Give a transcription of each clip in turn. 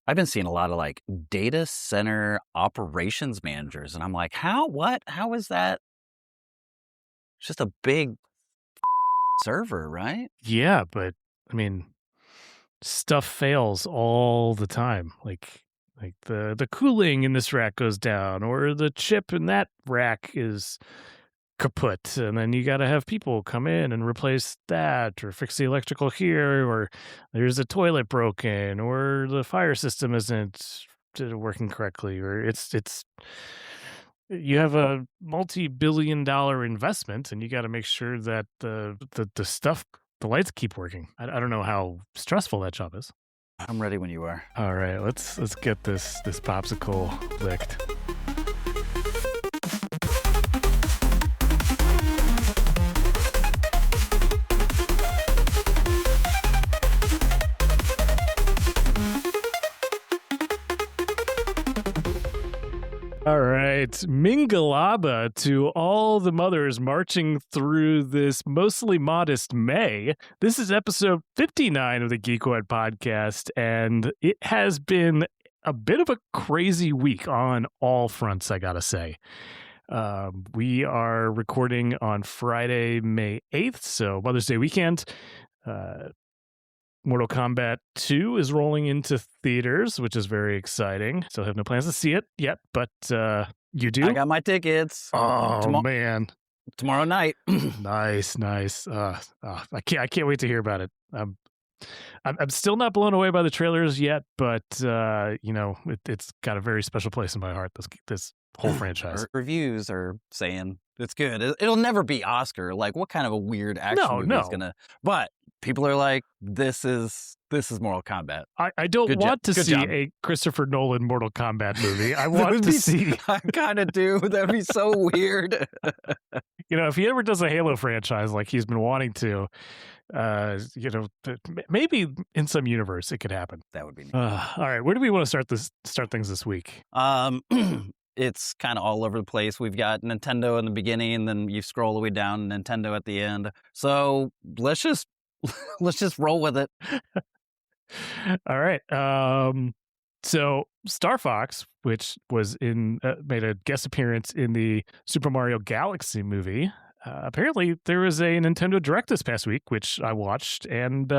I've been seeing a lot of like data center operations managers, and I'm like, how is that? It's just a big server, right? Yeah, but I mean, stuff fails all the time. Like the cooling in this rack goes down, or the chip in that rack is kaput, and then you got to have people come in and replace that, or fix the electrical here, or there's a toilet broken, or the fire system isn't working correctly, or it's you have a multi-billion-dollar investment, and you got to make sure that the stuff, the lights keep working. I don't know how stressful that job is. I'm ready when you are. All right, let's get this popsicle licked. All right, Mingalaba to all the mothers marching through this mostly modest May. This is episode 59 of the Geekoid podcast, and it has been a bit of a crazy week on all fronts, I gotta say. We are recording on Friday, May 8th, so Mother's Day weekend. Mortal Kombat 2 is rolling into theaters, which is very exciting. Still have no plans to see it yet, but you do? I got my tickets. Oh, man. Tomorrow night. Nice. I can't wait to hear about it. I'm still not blown away by the trailers yet, but it's got a very special place in my heart, this whole franchise. Reviews are saying it's good. It'll never be Oscar. Like, what kind of a weird action movie is gonna? But people are like, this is Mortal Kombat. I don't want to see a Christopher Nolan Mortal Kombat movie. I want to see. I kind of do. That'd be so weird. If he ever does a Halo franchise like he's been wanting to, maybe in some universe it could happen. That would be neat. All right, where do we want to start things this week? It's kind of all over the place. We've got Nintendo in the beginning, and then you scroll all the way down, Nintendo at the end. So let's just roll with it. All right. So Star Fox, which was made a guest appearance in the Super Mario Galaxy movie. Apparently, there was a Nintendo Direct this past week, which I watched, and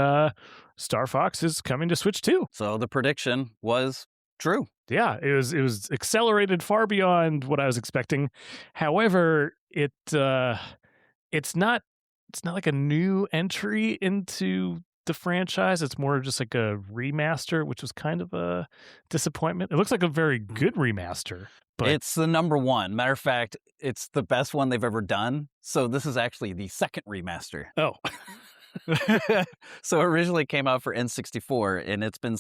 Star Fox is coming to Switch 2. So the prediction was true. Yeah, it was accelerated far beyond what I was expecting. However, it's not like a new entry into the franchise. It's more just like a remaster, which was kind of a disappointment. It looks like a very good remaster, but it's the number one. Matter of fact, it's the best one they've ever done. So this is actually the second remaster. Oh. So it originally came out for N64, and it's been,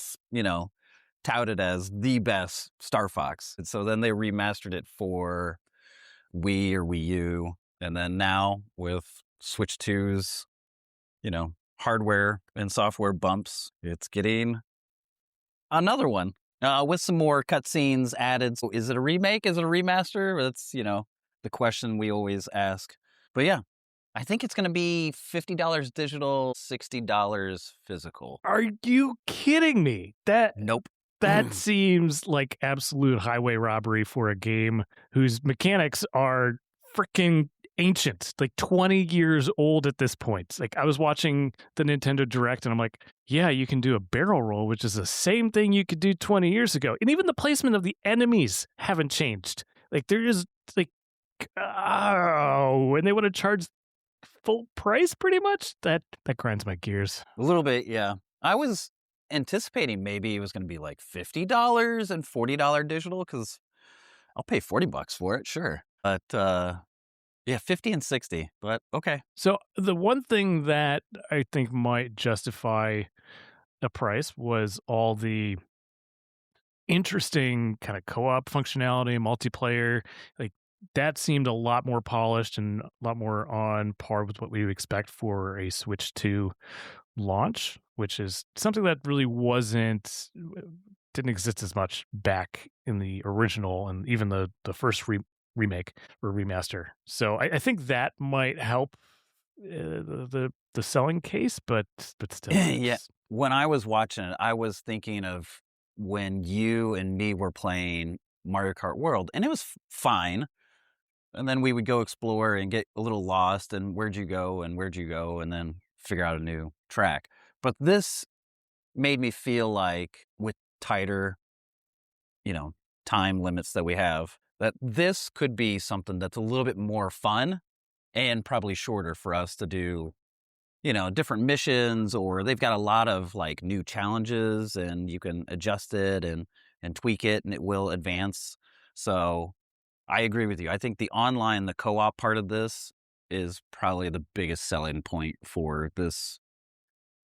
touted as the best Star Fox. And so then they remastered it for Wii or Wii U. And then now with Switch 2's, hardware and software bumps, it's getting another one with some more cutscenes added. So is it a remake? Is it a remaster? That's, the question we always ask. But yeah, I think it's going to be $50 digital, $60 physical. Are you kidding me? Nope. That seems like absolute highway robbery for a game whose mechanics are freaking ancient, like 20 years old at this point. Like, I was watching the Nintendo Direct and I'm like, yeah, you can do a barrel roll, which is the same thing you could do 20 years ago. And even the placement of the enemies haven't changed. Like, there is and they want to charge full price pretty much. That grinds my gears. A little bit, yeah. I was anticipating maybe it was going to be like $50 and $40 digital, because I'll pay $40 for it, sure. But yeah, 50 and 60, but okay. So the one thing that I think might justify the price was all the interesting kind of co-op functionality, multiplayer. Like, that seemed a lot more polished and a lot more on par with what we would expect for a Switch 2 launch, which is something that really didn't exist as much back in the original and even the first remake or remaster. So I think that might help the selling case, but still. Yeah. When I was watching it, I was thinking of when you and me were playing Mario Kart World, and it was fine. And then we would go explore and get a little lost, and where'd you go, and then figure out a new track. But this made me feel like, with tighter, time limits that we have, that this could be something that's a little bit more fun and probably shorter for us to do, different missions, or they've got a lot of like new challenges and you can adjust it and tweak it and it will advance. So I agree with you. I think the co-op part of this is probably the biggest selling point for this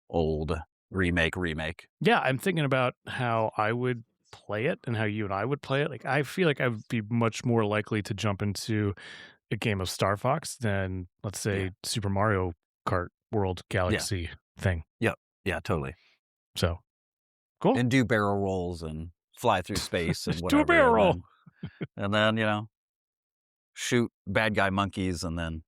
old remake. Yeah, I'm thinking about how I would play it and how you and I would play it. Like, I feel like I would be much more likely to jump into a game of Star Fox than, let's say, Super Mario Kart World Galaxy thing. Yep. Yeah, totally. So, cool. And do barrel rolls and fly through space and whatever. Do a barrel roll. And then, shoot bad guy monkeys and then,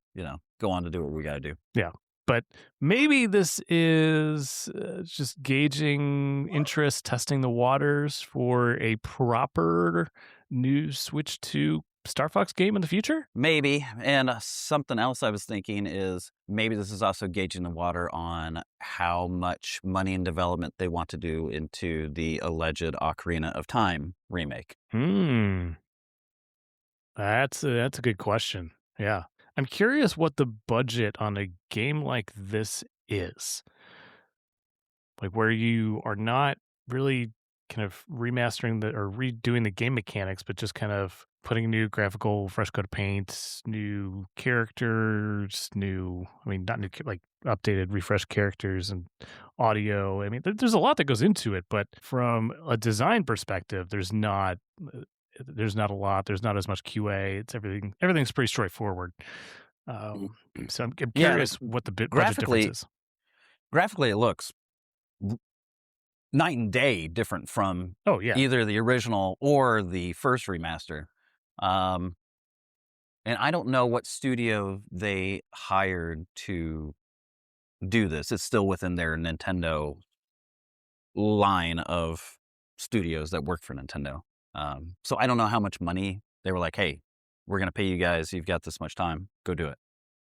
go on to do what we got to do. Yeah. But maybe this is just gauging interest, testing the waters for a proper new Switch 2 Star Fox game in the future? Maybe. And something else I was thinking is maybe this is also gauging the water on how much money and development they want to do into the alleged Ocarina of Time remake. That's a good question. Yeah. I'm curious what the budget on a game like this is. Like, where you are not really kind of remastering or redoing the game mechanics, but just kind of putting new graphical, fresh coat of paint, new characters, not new, like updated, refreshed characters and audio. I mean, there's a lot that goes into it, but from a design perspective, there's not a lot. There's not as much QA. It's everything's pretty straightforward. So I'm curious what the budget difference is. Graphically, it looks night and day different from either the original or the first remaster. And I don't know what studio they hired to do this. It's still within their Nintendo line of studios that work for Nintendo. So I don't know how much money they were like, hey, we're going to pay you guys. You've got this much time. Go do it.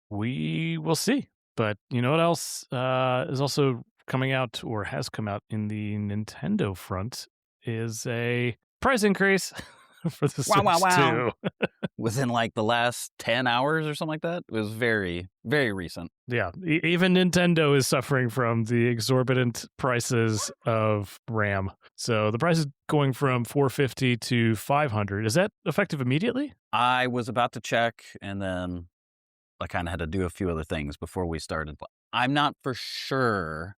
We will see. But you know what else is also coming out or has come out in the Nintendo front is a price increase for the Switch 2. Within like the last 10 hours or something like that. It was very, very recent. Yeah. Even Nintendo is suffering from the exorbitant prices of RAM. So the price is going from $450 to $500. Is that effective immediately? I was about to check, and then I kind of had to do a few other things before we started. I'm not for sure.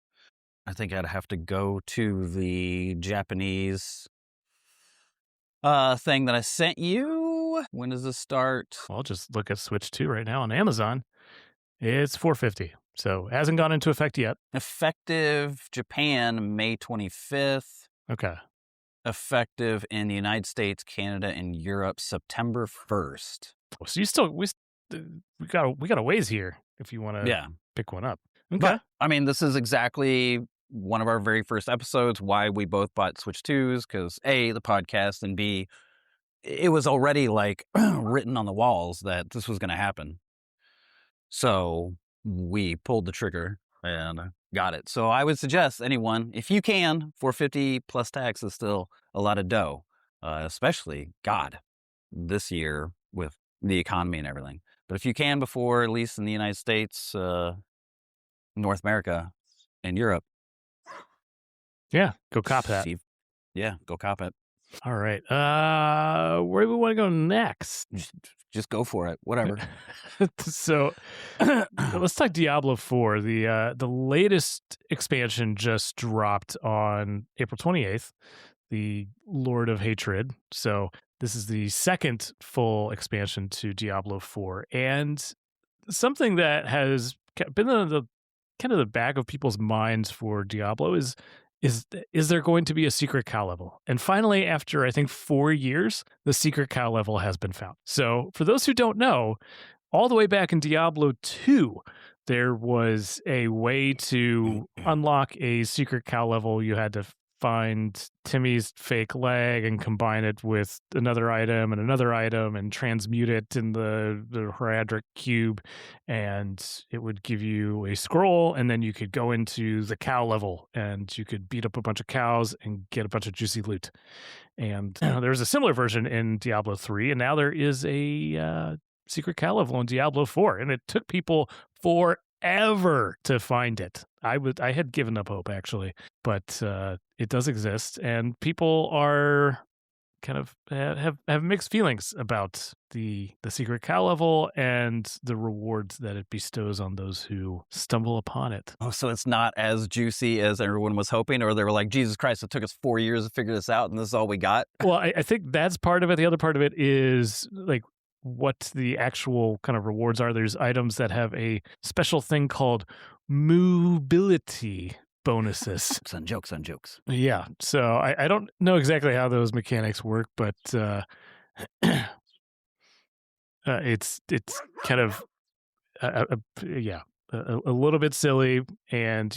I think I'd have to go to the Japanese thing that I sent you. When does this start? Well, just look at Switch 2 right now on Amazon. It's $450. So it hasn't gone into effect yet. Effective Japan, May 25th. Okay. Effective in the United States, Canada, and Europe, September 1st. So we got a ways here if you want to pick one up. Okay. But, I mean, this is exactly one of our very first episodes, why we both bought Switch 2s, because A, the podcast, and B, it was already like written on the walls that this was going to happen. So we pulled the trigger and got it. So I would suggest anyone, if you can, $450 plus tax is still a lot of dough, especially, this year with the economy and everything. But if you can before, at least in the United States, North America, and Europe. Yeah, go cop that. Yeah, go cop it. All right. Where do we want to go next? Just go for it. Whatever. So let's talk Diablo 4. The latest expansion just dropped on April 28th, the Lord of Hatred. So this is the second full expansion to Diablo 4. And something that has been in the kind of the back of people's minds for Diablo is there going to be a secret cow level? And finally, after I think 4 years, the secret cow level has been found. So for those who don't know, all the way back in Diablo 2, there was a way to unlock a secret cow level. You had to find Timmy's fake leg and combine it with another item and transmute it in the Heraldric cube, and it would give you a scroll, and then you could go into the cow level and you could beat up a bunch of cows and get a bunch of juicy loot. And there's a similar version in Diablo 3, and now there is a secret cow level in Diablo 4, and it took people forever to find it. I had given up hope, actually, but it does exist, and people are kind of have mixed feelings about the secret cow level and the rewards that it bestows on those who stumble upon it. Oh, so it's not as juicy as everyone was hoping, or they were like, Jesus Christ, it took us 4 years to figure this out, and this is all we got? Well, I think that's part of it. The other part of it is like what the actual kind of rewards are. There's items that have a special thing called mobility bonuses. On jokes. Yeah. So I don't know exactly how those mechanics work, but it's kind of a little bit silly, and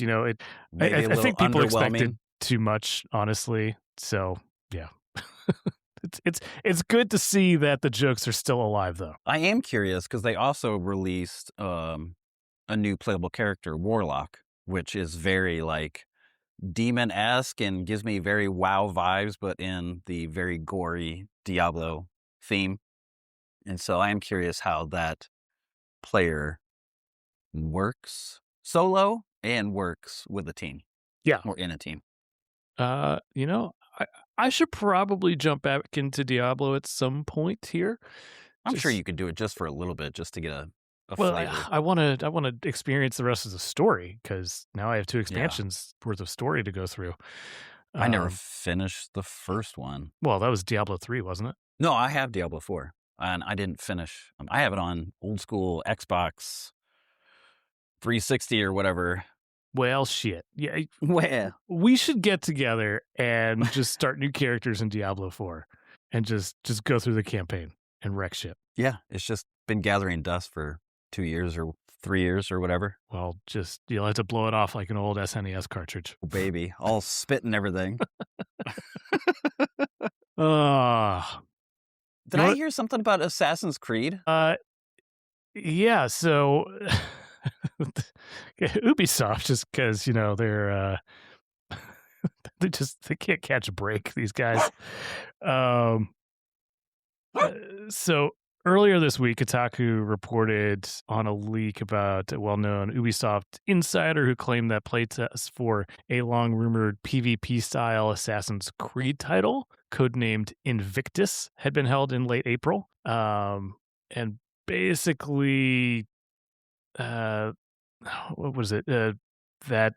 I think people expected too much, honestly. So yeah. It's good to see that the jokes are still alive, though. I am curious because they also released a new playable character, Warlock, which is very like demon-esque and gives me very WoW vibes, but in the very gory Diablo theme. And so I am curious how that player works solo and works with a team. Yeah. Or in a team. I should probably jump back into Diablo at some point here. I'm sure you could do it just for a little bit, just to get a well, flavor. I want to experience the rest of the story, because now I have 2 expansions worth of story to go through. I never finished the first one. Well, that was Diablo 3, wasn't it? No, I have Diablo 4, and I didn't finish. I have it on old school Xbox 360 or whatever. Well, shit. Yeah. Well, we should get together and just start new characters in Diablo 4 and just go through the campaign and wreck shit. Yeah, it's just been gathering dust for 2 years or 3 years or whatever. Well, you'll have to blow it off like an old SNES cartridge. Oh, baby, all spit and everything. Did I hear something about Assassin's Creed? Yeah, so Ubisoft, just because they're they can't catch a break, these guys. So earlier this week, Kotaku reported on a leak about a well-known Ubisoft insider who claimed that playtests for a long-rumored PvP-style Assassin's Creed title, codenamed Invictus, had been held in late April. And basically, what was it? That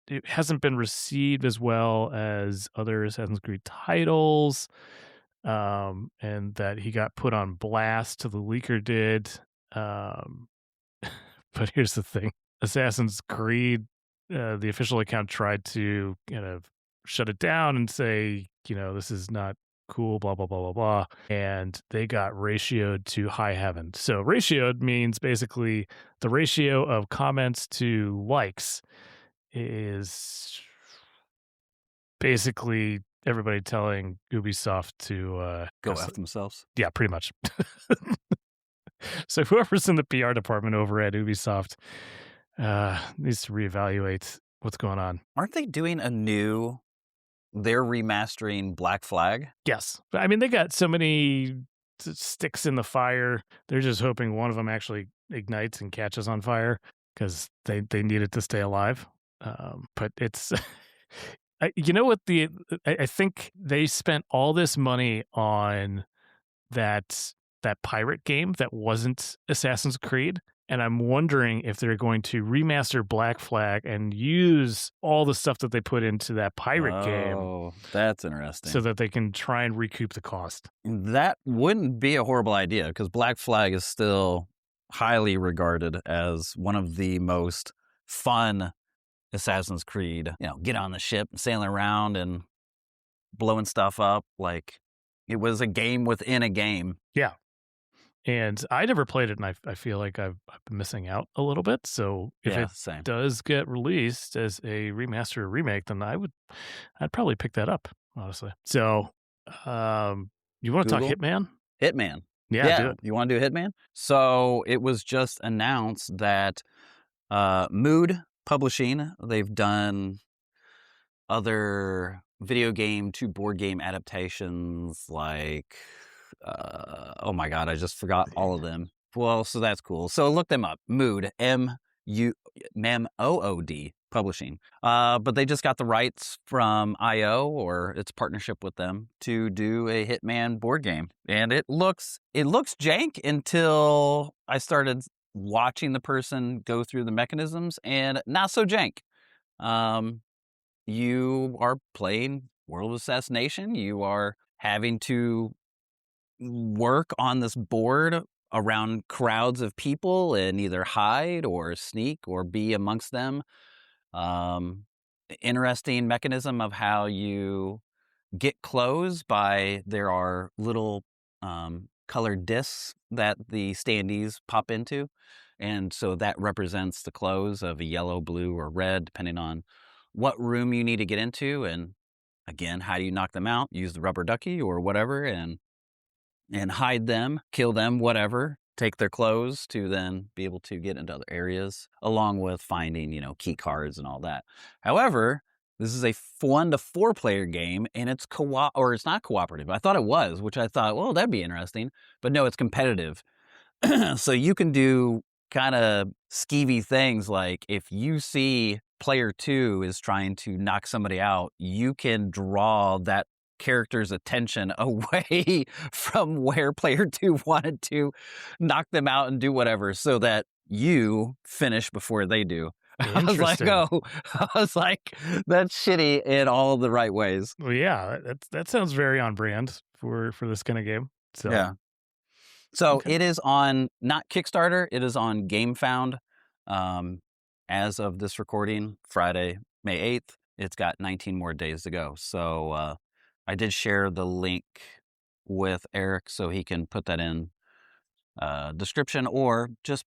it hasn't been received as well as other Assassin's Creed titles. And that he got put on blast, the leaker did. But here's the thing. Assassin's Creed, the official account tried to kind of shut it down and say, this is not cool, blah, blah, blah, blah, blah. And they got ratioed to high heaven. So ratioed means basically the ratio of comments to likes is basically everybody telling Ubisoft to go F themselves. Yeah, pretty much. So whoever's in the PR department over at Ubisoft needs to reevaluate what's going on. Aren't they doing they're remastering Black Flag? Yes. I mean, they got so many sticks in the fire. They're just hoping one of them actually ignites and catches on fire, because they need it to stay alive. But it's... you know what? I think they spent all this money on that pirate game that wasn't Assassin's Creed, and I'm wondering if they're going to remaster Black Flag and use all the stuff that they put into that pirate game. Oh, that's interesting. So that they can try and recoup the cost. That wouldn't be a horrible idea, because Black Flag is still highly regarded as one of the most fun Assassin's Creed, get on the ship and sailing around and blowing stuff up. Like, it was a game within a game. Yeah. And I never played it, and I feel like I've been missing out a little bit. So if Yeah, it same. does get released as a remaster or remake, then I'd probably pick that up, honestly. So, you want to talk Google Hitman? Hitman. Yeah, do Yeah, it. you want to do Hitman? So it was just announced that Mood Publishing, they've done other video game to board game adaptations like oh my god, I just forgot all of them. Well, so that's cool. So look them up. Mood, MUMOOD Publishing. But they just got the rights from IO or its partnership with them to do a Hitman board game. And it looks jank until I started watching the person go through the mechanisms, and not so jank. You are playing World of Assassination. You are having to work on this board around crowds of people and either hide or sneak or be amongst them. Um, Interesting mechanism of how you get clothes by there are little colored discs that the standees pop into. And so that represents the clothes of a yellow, blue, or red, depending on what room you need to get into. And again, how do you knock them out? Use the rubber ducky or whatever and hide them, kill them, whatever. Take their clothes to then be able to get into other areas, along with finding, key cards and all that. However, this is a 1 to 4 player game, and it's it's not cooperative. I thought it was, which I thought, well, that'd be interesting. But no, it's competitive. So you can do kind of skeevy things like if you see player 2 is trying to knock somebody out, you can draw that character's attention away from where player 2 wanted to knock them out and do whatever so that you finish before they do. I was like, Interesting. that's shitty in all the right ways. Well, yeah, that sounds very on brand for this kind of game. So Yeah. So okay. it is on not Kickstarter, it is on GameFound. As of this recording, Friday, May 8th. It's got 19 more days to go. So I did share the link with Erik so he can put that in description, or just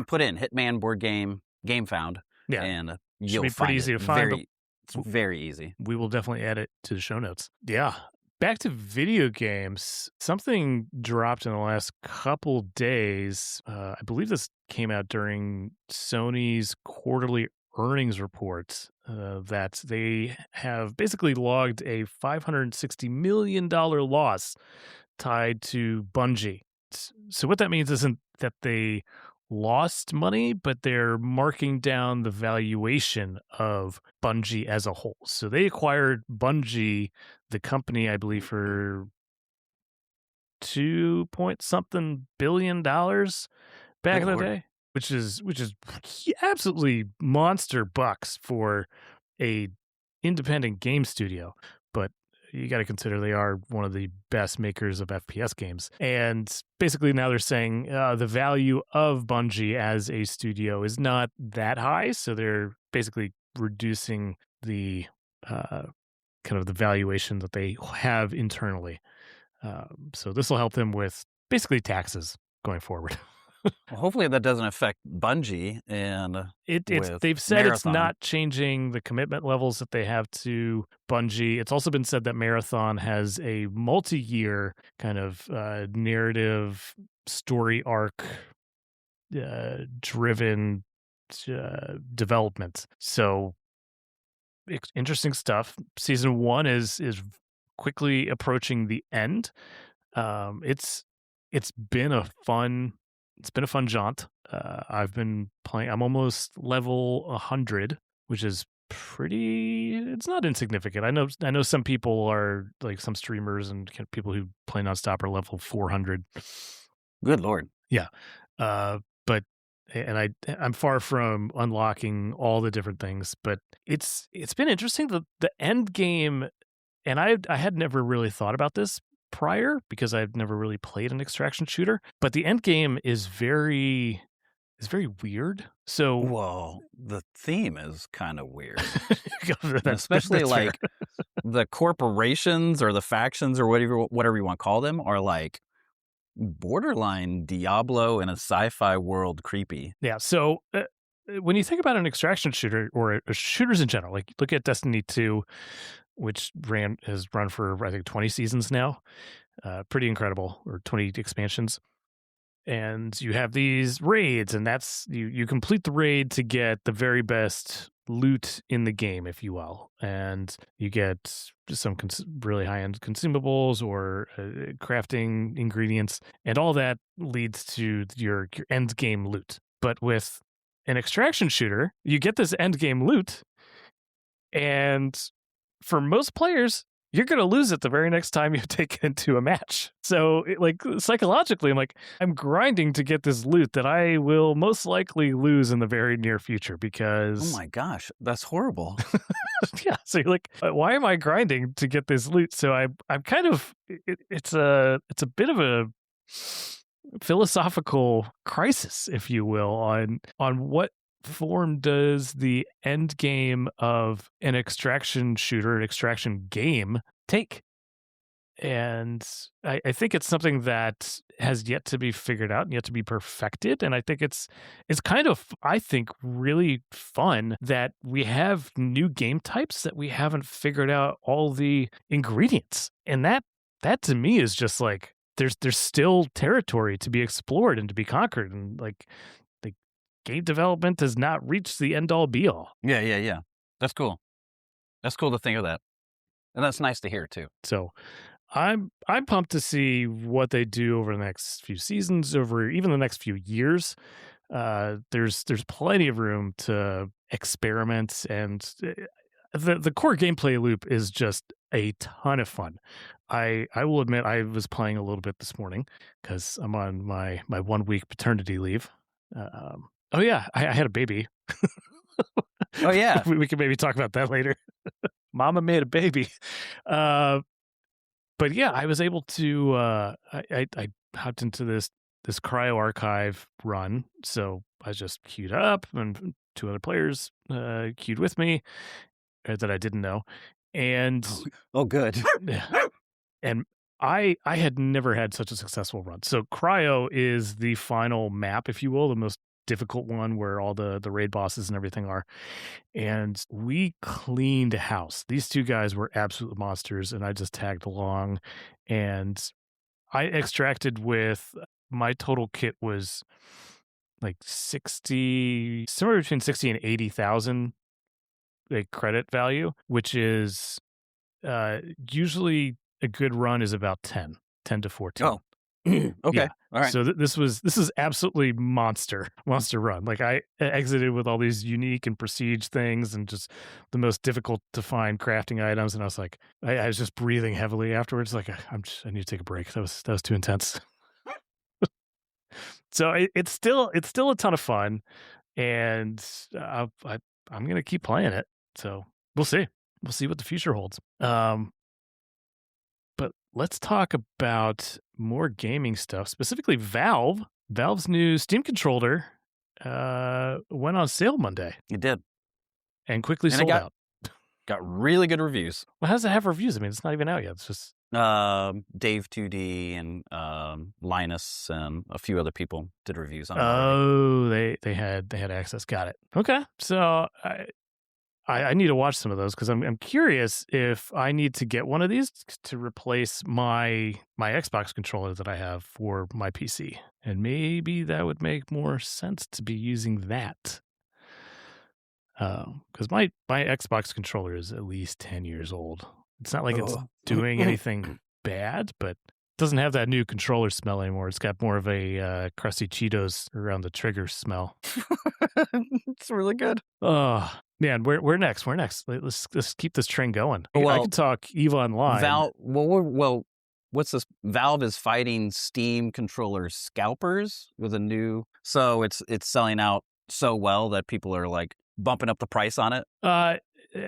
put in Hitman board game GameFound, Yeah, and should you'll be pretty find easy it. to find, but It's very easy. we will definitely add it to the show notes. Yeah. Back to video games. Something dropped in the last couple days. I believe this came out during Sony's quarterly earnings report, that they have basically logged a $560 million loss tied to Bungie. So what that means isn't that they lost money, but they're marking down the valuation of Bungie as a whole. So they acquired Bungie, the company, I believe, for 2 point something billion dollars back Good in the Lord. day, which is absolutely monster bucks for a independent game studio. But you got to consider they are one of the best makers of FPS games. And basically now they're saying the value of Bungie as a studio is not that high. So they're basically reducing the kind of the valuation that they have internally. So this will help them with basically taxes going forward. Well, hopefully that doesn't affect Bungie and with They've said it's Marathon. not changing the commitment levels that they have to Bungie. It's also been said that Marathon has a multi-year kind of narrative story arc driven development. So interesting stuff. Season 1 is quickly approaching the end. It's been a fun jaunt. I've been playing. I'm almost level 100, which is pretty. It's not insignificant. I know some people are like some streamers and people who play nonstop are level 400. Good Lord. Yeah, but I'm far from unlocking all the different things. But it's been interesting. The end game, and I had never really thought about this prior because I've never really played an extraction shooter, but the end game is very weird. So Well, the theme is kind of weird. that's Especially fair. like the corporations or the factions or whatever you want to call them are like borderline Diablo in a sci-fi world creepy. Yeah. So when you think about an extraction shooter or shooters in general, like look at Destiny 2, which has run for I think 20 seasons now, pretty incredible, or 20 expansions. And you have these raids, and that's you complete the raid to get the very best loot in the game, if you will, and you get some really high-end consumables or crafting ingredients, and all that leads to your end game loot. But with an extraction shooter, you get this end game loot, and for most players, you're going to lose it the very next time you take it into a match. So, psychologically, I'm grinding to get this loot that I will most likely lose in the very near future because. Oh my gosh, that's horrible. Yeah. So you're like, why am I grinding to get this loot? So I'm kind of. It's a bit of a philosophical crisis, if you will, on what form does the end game of an extraction shooter, an extraction game, take? And I think it's something that has yet to be figured out and yet to be perfected. And I think it's kind of, I think, really fun that we have new game types that we haven't figured out all the ingredients. And that to me is just like there's still territory to be explored and to be conquered. And game development does not reach the end all be all. Yeah. That's cool. That's cool to think of that. And that's nice to hear too. So I'm pumped to see what they do over the next few seasons, over even the next few years. There's plenty of room to experiment, and the core gameplay loop is just a ton of fun. I will admit I was playing a little bit this morning because I'm on my 1 week paternity leave. Oh yeah, I had a baby. Oh yeah, we can maybe talk about that later. Mama made a baby. But yeah, I was able to. I hopped into this cryo archive run, so I just queued up, and 2 other players queued with me that I didn't know, and good. And I had never had such a successful run. So cryo is the final map, if you will, the most difficult one where all the raid bosses and everything are. And we cleaned house. These 2 guys were absolute monsters, and I just tagged along. And I extracted with my total kit was like 60, somewhere between 60 and 80,000 credit value, which is usually a good run is about 10 to 14. Oh. Okay. Yeah. All right. So this is absolutely monster run. Like I exited with all these unique and prestige things and just the most difficult to find crafting items. And I was like, I was just breathing heavily afterwards. Like I need to take a break. That was too intense. So it's still a ton of fun, and I'm gonna keep playing it. So we'll see what the future holds. But let's talk about more gaming stuff, specifically Valve. Valve's new Steam controller went on sale Monday. It did. And quickly sold out. Got really good reviews. Well, how does it have reviews? I mean, it's not even out yet. It's just... Dave 2D and Linus and a few other people did reviews on it. Oh, they had access. Got it. Okay. So I need to watch some of those because I'm curious if I need to get one of these to replace my Xbox controller that I have for my PC. And maybe that would make more sense to be using that. Because my Xbox controller is at least 10 years old. It's not like it's doing anything bad, but it doesn't have that new controller smell anymore. It's got more of a crusty Cheetos around the trigger smell. It's really good. Oh, man, we're next. We're next. Let's keep this train going. Well, I can talk EVE Online. Well, what's this? Valve is fighting Steam controller scalpers with a new... So it's selling out so well that people are like bumping up the price on it.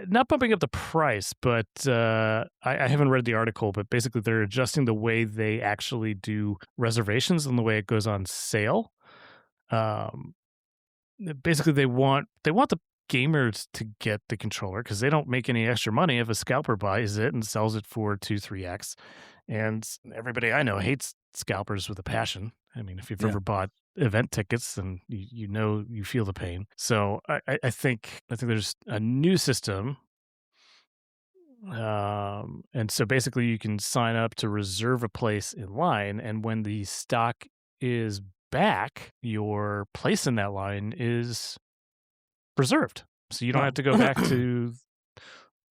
Not bumping up the price, but I haven't read the article, but basically they're adjusting the way they actually do reservations and the way it goes on sale. Basically they want the gamers to get the controller because they don't make any extra money if a scalper buys it and sells it for 2-3x. And everybody I know hates scalpers with a passion. I mean, if you've Yeah. ever bought event tickets, then you know you feel the pain. So I think there's a new system. And so basically you can sign up to reserve a place in line, and when the stock is back, your place in that line is preserved. So you don't have to go back to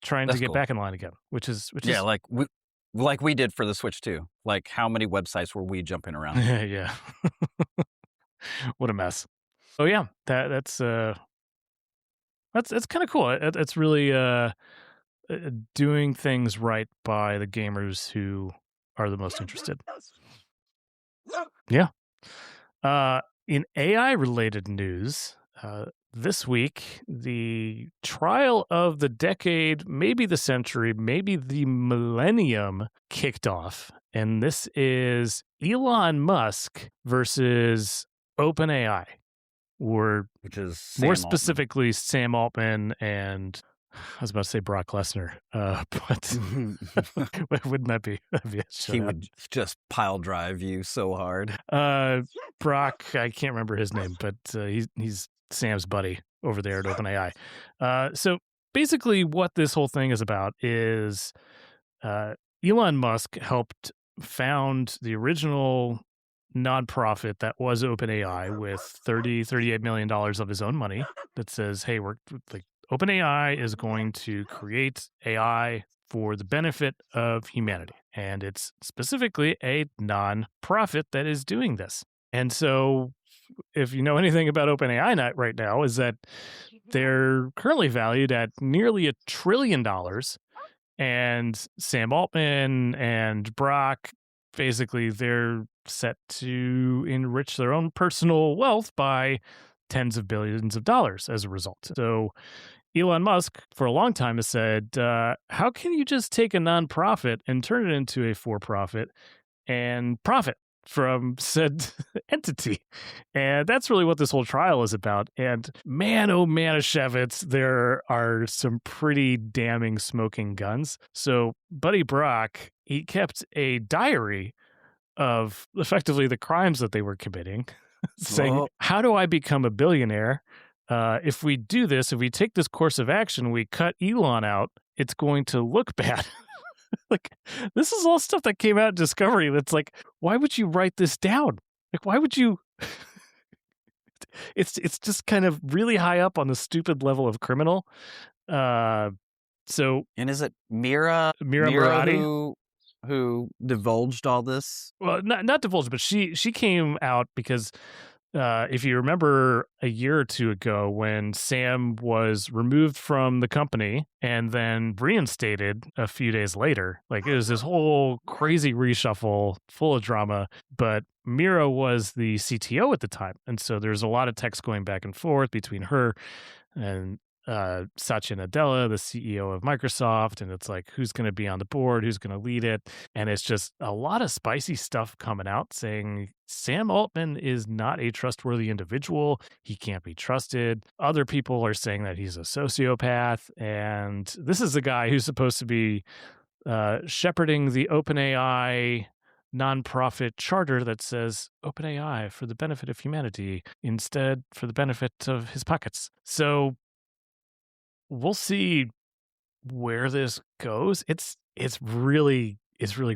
trying to That's get cool. back in line again, which is Yeah, like we did for the Switch too. Like, how many websites were we jumping around? yeah. What a mess. Oh yeah, that's kind of cool. It's really doing things right by the gamers who are the most interested. Yeah. In AI related news, this week, the trial of the decade, maybe the century, maybe the millennium kicked off. And this is Elon Musk versus OpenAI, or Which is more Sam Altman. specifically, Sam Altman and I was about to say Brock Lesnar, but wouldn't that be? That'd be a He shutout. would just pile drive you so hard. Brock, I can't remember his name, but he's Sam's buddy over there at OpenAI. So basically, what this whole thing is about is Elon Musk helped found the original nonprofit that was OpenAI with $38 million of his own money that says, hey, we're like OpenAI is going to create AI for the benefit of humanity. And it's specifically a non-profit that is doing this. And so if you know anything about OpenAI right now, is that they're currently valued at nearly $1 trillion. And Sam Altman and Brock, basically, they're set to enrich their own personal wealth by tens of billions of dollars as a result. So Elon Musk, for a long time, has said, how can you just take a nonprofit and turn it into a for-profit and profit from said entity? And that's really what this whole trial is about. And man, oh Manischewitz, there are some pretty damning smoking guns. So Buddy Brock, he kept a diary of effectively the crimes that they were committing, saying, how do I become a billionaire? If we do this, if we take this course of action, we cut Elon out, it's going to look bad. Like, this is all stuff that came out in Discovery. That's like, why would you write this down? Like, why would you? It's just kind of really high up on the stupid level of criminal. So, and is it Mira Murati who divulged all this? Well, not divulged, but she came out because if you remember a year or two ago when Sam was removed from the company and then reinstated a few days later, like it was this whole crazy reshuffle full of drama. But Mira was the CTO at the time. And so there's a lot of text going back and forth between her and Satya Nadella, the CEO of Microsoft, and it's like, who's going to be on the board, who's going to lead it, and it's just a lot of spicy stuff coming out saying Sam Altman is not a trustworthy individual, he can't be trusted. Other people are saying that he's a sociopath, and this is the guy who's supposed to be shepherding the OpenAI nonprofit charter that says OpenAI for the benefit of humanity, instead for the benefit of his pockets. So we'll see where this goes. It's really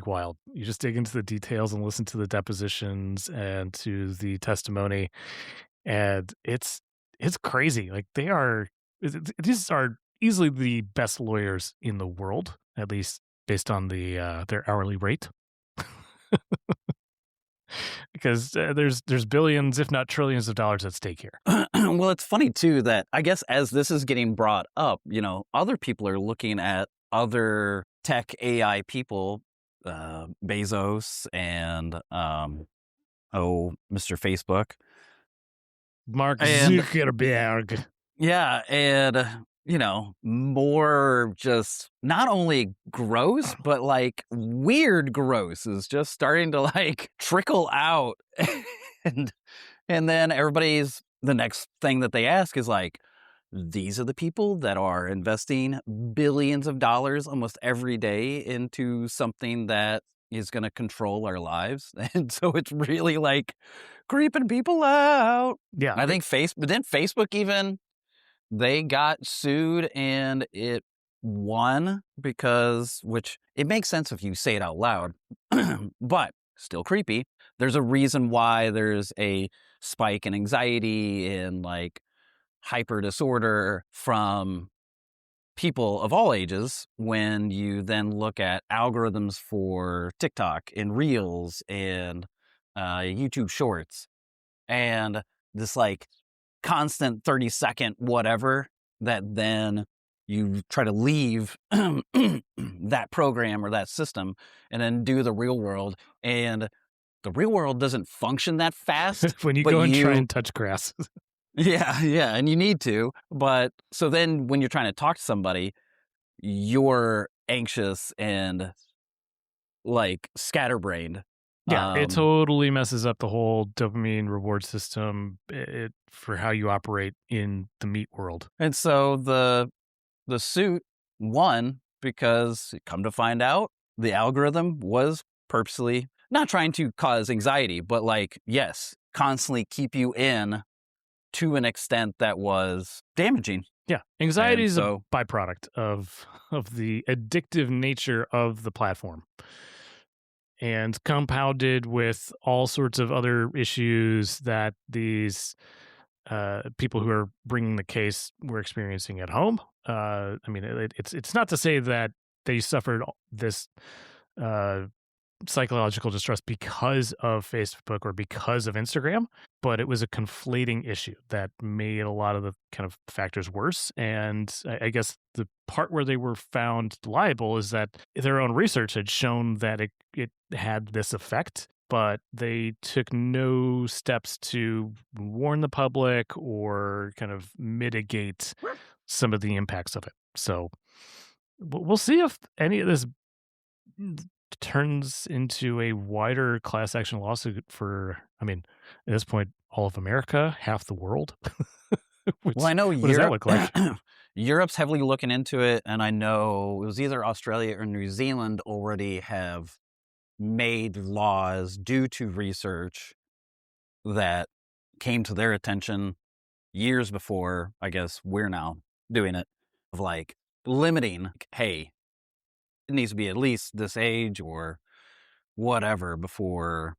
wild. You just dig into the details and listen to the depositions and to the testimony, and it's crazy. Like these are easily the best lawyers in the world, at least based on the their hourly rate. Because there's billions, if not trillions of dollars at stake here. Well, it's funny too that I guess as this is getting brought up, other people are looking at other tech AI people, Bezos and Mr. Facebook, Mark Zuckerberg. Yeah, and more just not only gross, but like weird gross is just starting to like trickle out. and then the next thing that they ask is like, these are the people that are investing billions of dollars almost every day into something that is going to control our lives. And so it's really like creeping people out. Yeah. I think but then Facebook even, they got sued and it won because, which it makes sense if you say it out loud, but still creepy. There's a reason why there's a spike in anxiety and like hyper disorder from people of all ages when you then look at algorithms for TikTok and Reels and YouTube Shorts and this like constant 30-second whatever that then you try to leave that program or that system and then do the real world. And the real world doesn't function that fast. When you but go and try and touch grass. Yeah, and you need to. But so then when you're trying to talk to somebody, you're anxious and like scatterbrained. Yeah, it totally messes up the whole dopamine reward system for how you operate in the meat world. And so the suit won because, come to find out, the algorithm was purposely not trying to cause anxiety, but like, yes, constantly keep you in to an extent that was damaging. Yeah, anxiety is a byproduct of the addictive nature of the platform, and compounded with all sorts of other issues that these people who are bringing the case were experiencing at home. I mean, it's not to say that they suffered this psychological distress because of Facebook or because of Instagram, but it was a conflating issue that made a lot of the kind of factors worse. And I guess the part where they were found liable is that their own research had shown that it had this effect, but they took no steps to warn the public or kind of mitigate some of the impacts of it. So we'll see if any of this turns into a wider class action lawsuit for, I mean, at this point, all of America, half the world. Well, I know what does that look like? Europe's heavily looking into it, and I know it was either Australia or New Zealand already have made laws due to research that came to their attention years before, I guess, we're now doing it, of like limiting, hey, it needs to be at least this age or whatever before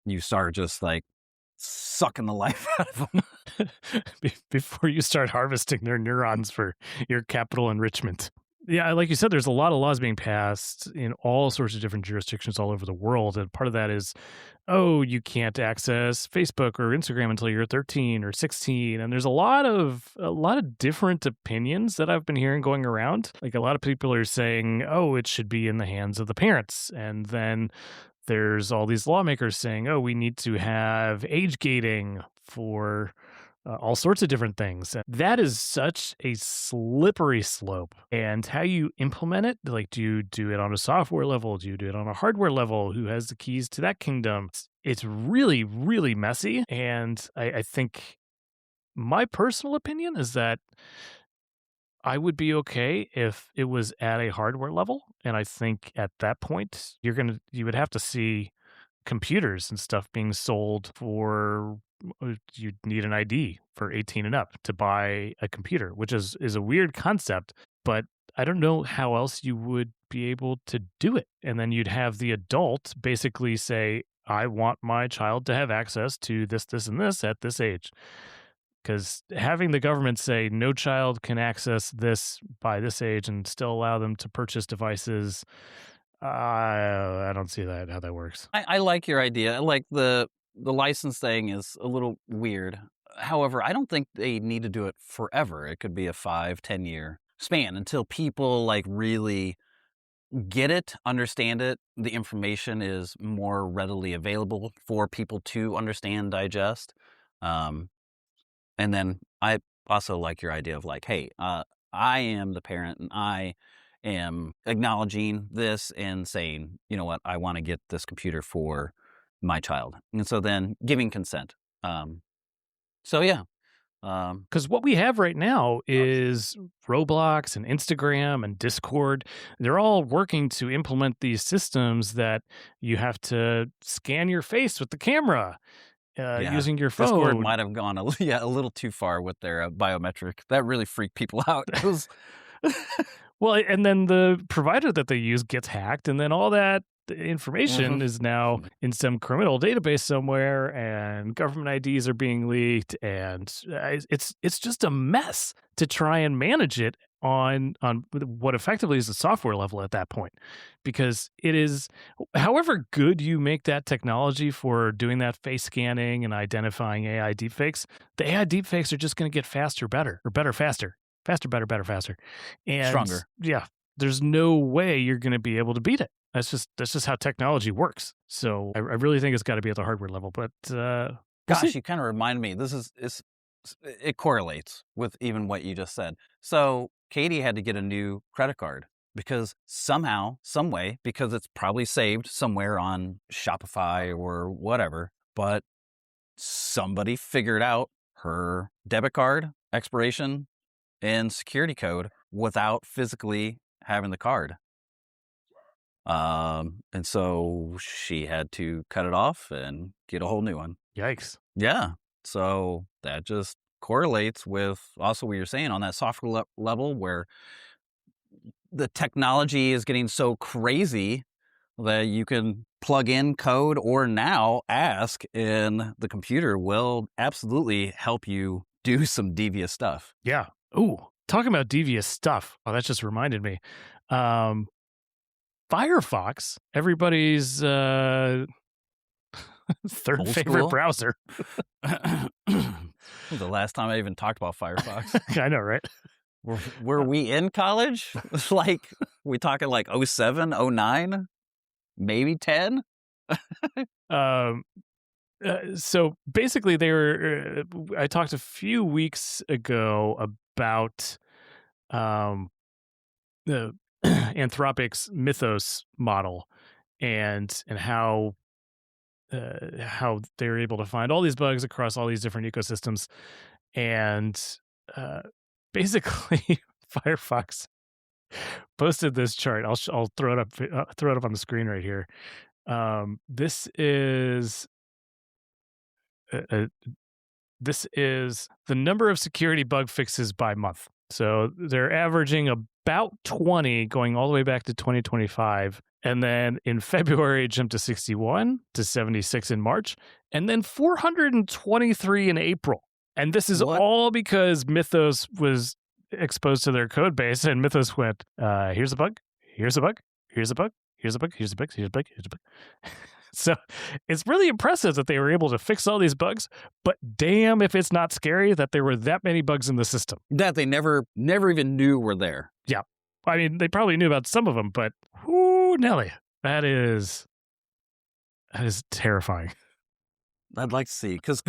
you start just like sucking the life out of them. Before you start harvesting their neurons for your capital enrichment. Yeah, like you said, there's a lot of laws being passed in all sorts of different jurisdictions all over the world. And part of that is, oh, you can't access Facebook or Instagram until you're 13 or 16. And there's a lot of different opinions that I've been hearing going around. Like a lot of people are saying, oh, it should be in the hands of the parents. And then there's all these lawmakers saying, oh, we need to have age gating for all sorts of different things. That is such a slippery slope. And how you implement it, like, do you do it on a software level? Do you do it on a hardware level? Who has the keys to that kingdom? It's really, really messy. And I think my personal opinion is that I would be okay if it was at a hardware level. And I think at that point, you would have to see computers and stuff being sold for, you need an ID for 18 and up to buy a computer, which is a weird concept, but I don't know how else you would be able to do it. And then you'd have the adult basically say, I want my child to have access to this, this, and this at this age. Because having the government say no child can access this by this age and still allow them to purchase devices, I don't see how that works. I like your idea. I like the license thing is a little weird. However, I don't think they need to do it forever. It could be a 5-10 year span until people like really get it, understand it. The information is more readily available for people to understand, digest. And then I also like your idea of like, hey, I am the parent and I am acknowledging this and saying, you know what, I want to get this computer for my child. And so then giving consent. So yeah, Because what we have right now is Roblox and Instagram and Discord. They're all working to implement these systems that you have to scan your face with the camera Yeah. using your Discord phone. might have gone a little too far with their biometric. That really freaked people out. It was Well, and then the provider that they use gets hacked, and then all that information Mhm. is now in some criminal database somewhere, and government IDs are being leaked, and it's just a mess to try and manage it on what effectively is the software level at that point, because it is, however good you make that technology for doing that face scanning and identifying AI deepfakes, the AI deepfakes are just going to get faster, better, or better, faster. Faster, better, better, faster. And stronger. yeah, there's no way you're going to be able to beat it. That's just how technology works. So I really think it's got to be at the hardware level. But we'll Gosh, see. you kind of remind me. It correlates with even what you just said. So Katie had to get a new credit card because somehow, some way, because it's probably saved somewhere on Shopify or whatever, but somebody figured out her debit card expiration and security code without physically having the card. And so she had to cut it off and get a whole new one. Yikes. Yeah. So that just correlates with also what you're saying on that software level where the technology is getting so crazy that you can plug in code or now ask and the computer will absolutely help you do some devious stuff. Yeah. Ooh, talking about devious stuff. Oh, that just reminded me. Firefox, everybody's third Old favorite school. browser. The last time I even talked about Firefox. I know, right? Were we in college? Like, we talking like 07, 09, maybe 10? Um, so basically, they were. I talked a few weeks ago about the Anthropic's Mythos model and how they were able to find all these bugs across all these different ecosystems, and uh, basically Firefox posted this chart. I'll throw it up on the screen right here. This is uh, uh, this is the number of security bug fixes by month. So they're averaging about 20 going all the way back to 2025. And then in February, it jumped to 61, to 76 in March, and then 423 in April. And this is What? all because Mythos was exposed to their code base, and Mythos went, here's a bug, here's a bug, here's a bug, here's a bug, here's a bug, here's a bug, here's a bug. So it's really impressive that they were able to fix all these bugs, but damn if it's not scary that there were that many bugs in the system. That they never even knew were there. Yeah. I mean, they probably knew about some of them, but whoo, Nelly, that is terrifying. I'd like to see, because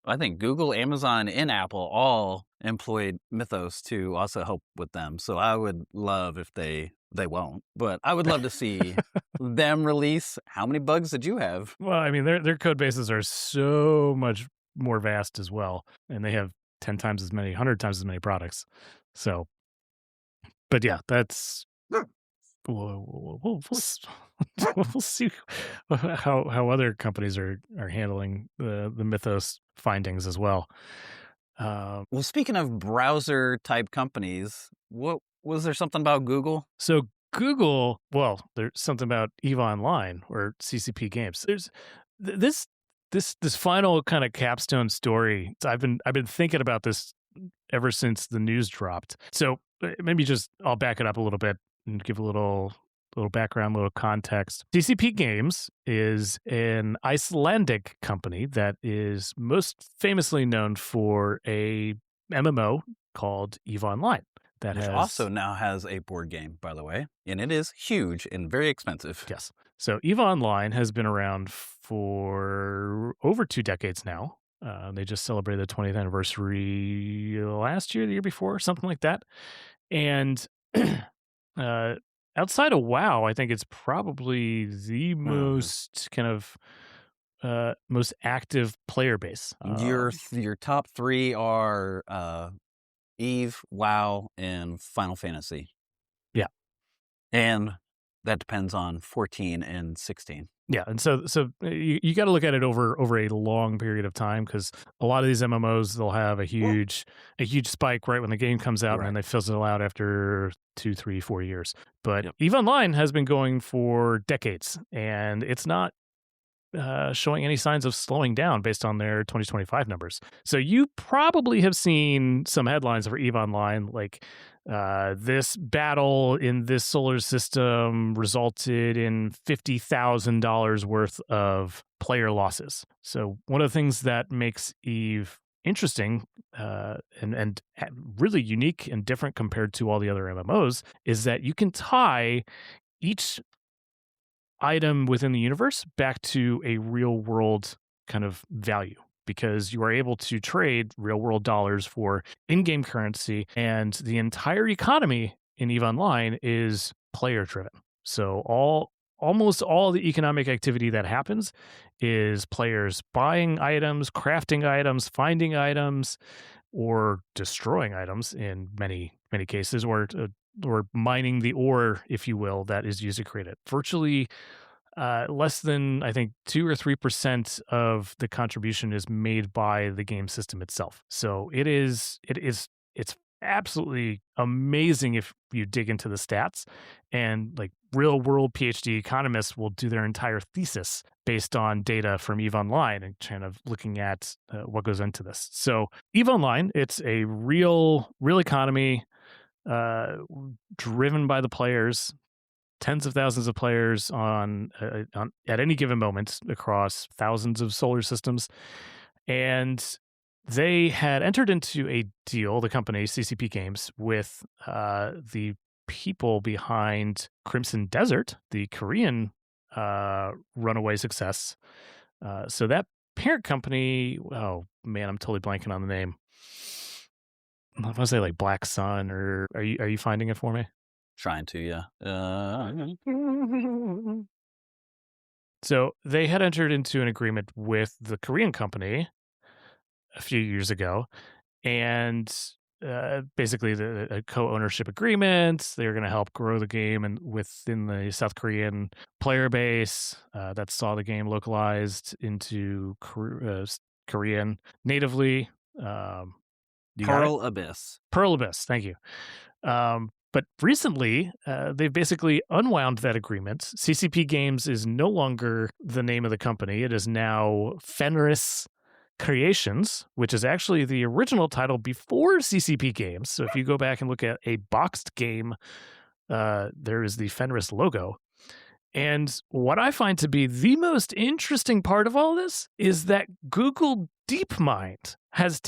I think Google, Amazon, and Apple all employed Mythos to also help with them. So I would love if they won't, but I would love to see them release. How many bugs did you have? Well, I mean, their code bases are so much more vast as well, and they have 10 times as many, 100 times as many products. So, but yeah, that's we'll see how other companies are handling the Mythos findings as well. Well, speaking of browser type companies, what was there something about Google? So Google, well, there's something about EVE Online or CCP Games. There's this final kind of capstone story. I've been thinking about this ever since the news dropped. So maybe just I'll back it up a little bit and give a little background, little context. CCP Games is an Icelandic company that is most famously known for a MMO called EVE Online. That Which has also now has a board game, by the way, and it is huge and very expensive. Yes. So EVE Online has been around for over 2 decades now. They just celebrated the 20th anniversary last year, the year before, something like that. And outside of WoW, I think it's probably the most kind of most active player base. Your top three are Eve, WoW, and Final Fantasy. Yeah. And that depends on 14 and 16. Yeah, and so you got to look at it over a long period of time, because a lot of these MMOs, they'll have a huge spike right when the game comes out, and then they fizzle out after 2, 3, 4 years. But EVE Online has been going for decades, and it's not showing any signs of slowing down based on their 2025 numbers. So you probably have seen some headlines for EVE Online, like this battle in this solar system resulted in $50,000 worth of player losses. So one of the things that makes EVE interesting and really unique and different compared to all the other MMOs is that you can tie each item within the universe back to a real world kind of value, because you are able to trade real world dollars for in-game currency, and the entire economy in EVE Online is player driven. So almost all the economic activity that happens is players buying items, crafting items, finding items, or destroying items in many cases, or mining the ore, if you will, that is used to create it. Virtually less than, I think, 2 or 3% of the contribution is made by the game system itself. So it's absolutely amazing if you dig into the stats, and like real world PhD economists will do their entire thesis based on data from EVE Online and kind of looking at what goes into this. So EVE Online, it's a real economy driven by the players, tens of thousands of players on at any given moment across thousands of solar systems. And they had entered into a deal, the company CCP Games, with the people behind Crimson Desert, the Korean runaway success. So that parent company, oh man, I'm totally blanking on the name. I want to say like Black Sun, or are you finding it for me? Trying to, yeah. So they had entered into an agreement with the Korean company a few years ago, and basically a co-ownership agreement. They're going to help grow the game and within the South Korean player base that saw the game localized into Korean natively. Pearl Abyss. Pearl Abyss, thank you. But recently, they've basically unwound that agreement. CCP Games is no longer the name of the company. It is now Fenris Creations, which is actually the original title before CCP Games. So if you go back and look at a boxed game, there is the Fenris logo. And what I find to be the most interesting part of all this is that Google DeepMind has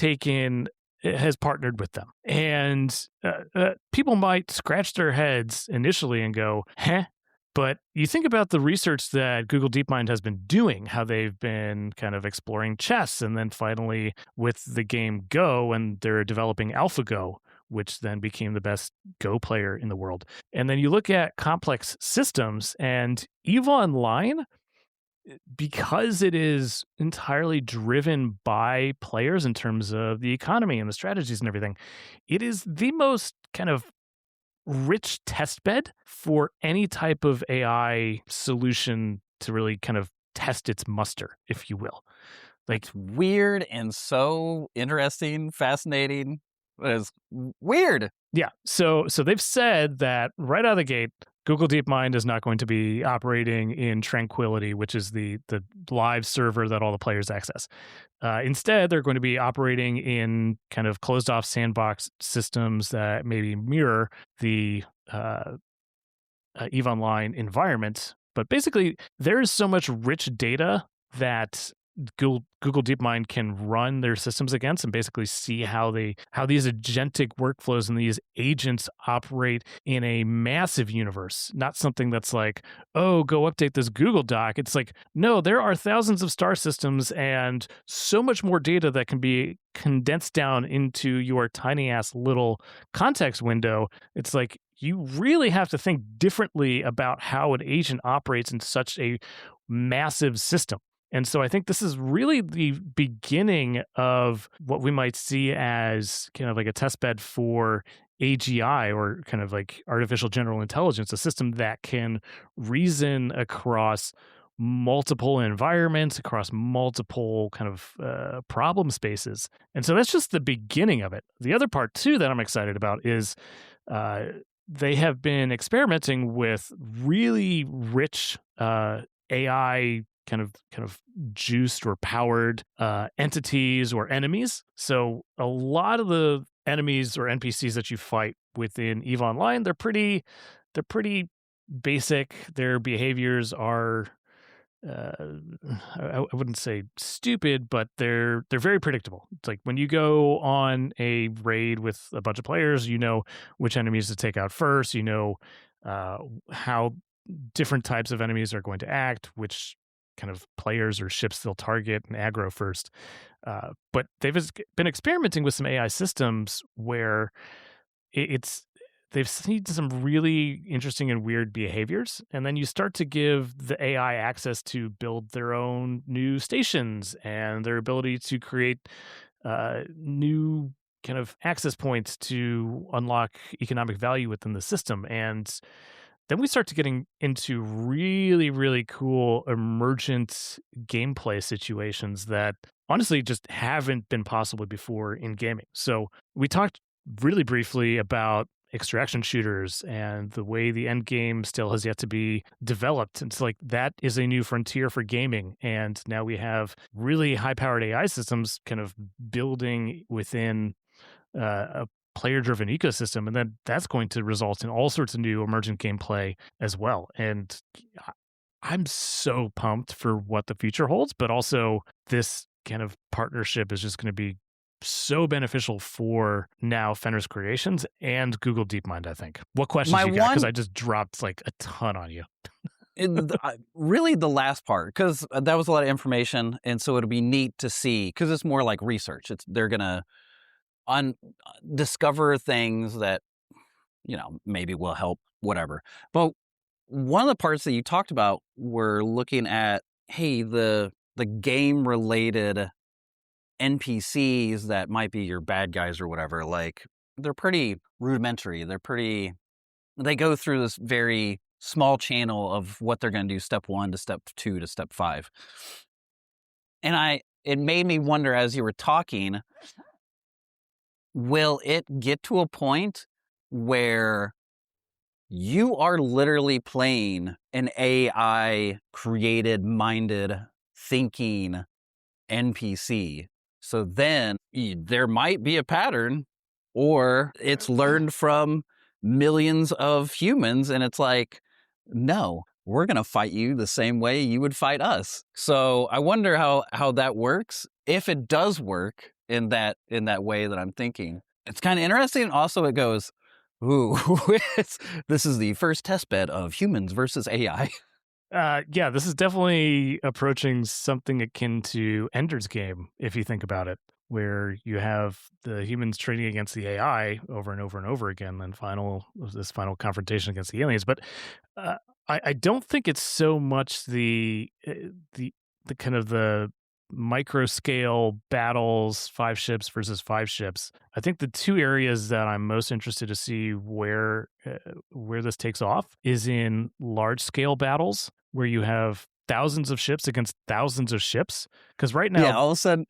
partnered with them. And people might scratch their heads initially and go, "Huh?" But you think about the research that Google DeepMind has been doing, how they've been kind of exploring chess, and then finally with the game Go, and they're developing AlphaGo, which then became the best Go player in the world. And then you look at complex systems, and EVE Online, because it is entirely driven by players in terms of the economy and the strategies and everything, it is the most kind of rich test bed for any type of AI solution to really kind of test its muster, if you will. Like, it's weird and so interesting, fascinating. It's weird. Yeah. So they've said that right out of the gate, Google DeepMind is not going to be operating in Tranquility, which is the live server that all the players access. Instead, they're going to be operating in kind of closed off sandbox systems that maybe mirror the EVE Online environment. But basically, there is so much rich data that Google DeepMind can run their systems against and basically see how these agentic workflows and these agents operate in a massive universe. Not something that's like, oh, go update this Google Doc. It's like, no, there are thousands of star systems and so much more data that can be condensed down into your tiny ass little context window. It's like, you really have to think differently about how an agent operates in such a massive system. And so I think this is really the beginning of what we might see as kind of like a test bed for AGI, or kind of like artificial general intelligence, a system that can reason across multiple environments, across multiple kind of problem spaces. And so that's just the beginning of it. The other part, too, that I'm excited about is uh, they have been experimenting with really rich AI kind of juiced or powered entities or enemies. So a lot of the enemies or NPCs that you fight within EVE Online, they're pretty basic. Their behaviors are uh, I wouldn't say stupid, but they're very predictable. It's like when you go on a raid with a bunch of players, you know which enemies to take out first. You know uh, how different types of enemies are going to act, which kind of players or ships they'll target and aggro first. But been experimenting with some AI systems where it's they've seen some really interesting and weird behaviors, and then you start to give the AI access to build their own new stations and their ability to create new kind of access points to unlock economic value within the system. And then we start to getting into really, really cool emergent gameplay situations that honestly just haven't been possible before in gaming. So we talked really briefly about extraction shooters and the way the end game still has yet to be developed. It's like that is a new frontier for gaming. And now we have really high powered AI systems kind of building within a player driven ecosystem. And then that's going to result in all sorts of new emergent gameplay as well. And I- I'm so pumped for what the future holds, but also this kind of partnership is just going to be so beneficial for now Fenris Creations and Google DeepMind, I think. What questions My you got? Because one I just dropped like a ton on you. really the last part, because that was a lot of information, and so it'll be neat to see, because it's more like research. They're gonna discover things that maybe will help, whatever. But one of the parts that you talked about were looking at, hey, the game related NPCs that might be your bad guys or whatever. Like, they're pretty rudimentary. They go through this very small channel of what they're going to do, step 1 to step 2 to step 5. And it made me wonder, as you were talking, will it get to a point where you are literally playing an AI created, minded, thinking NPC? So then there might be a pattern, or it's learned from millions of humans, and it's like, no, we're going to fight you the same way you would fight us. So I wonder how that works, if it does work in that way that I'm thinking. It's kind of interesting. Also, it goes, ooh, this is the first test bed of humans versus AI. Yeah, this is definitely approaching something akin to Ender's Game, if you think about it, where you have the humans trading against the AI over and over and over again, then this final confrontation against the aliens. But uh, I don't think it's so much the kind of the micro scale battles, 5 ships versus 5 ships. I think the two areas that I'm most interested to see where this takes off is in large scale battles where you have thousands of ships against thousands of ships. Because right now, Yeah, all of a sudden,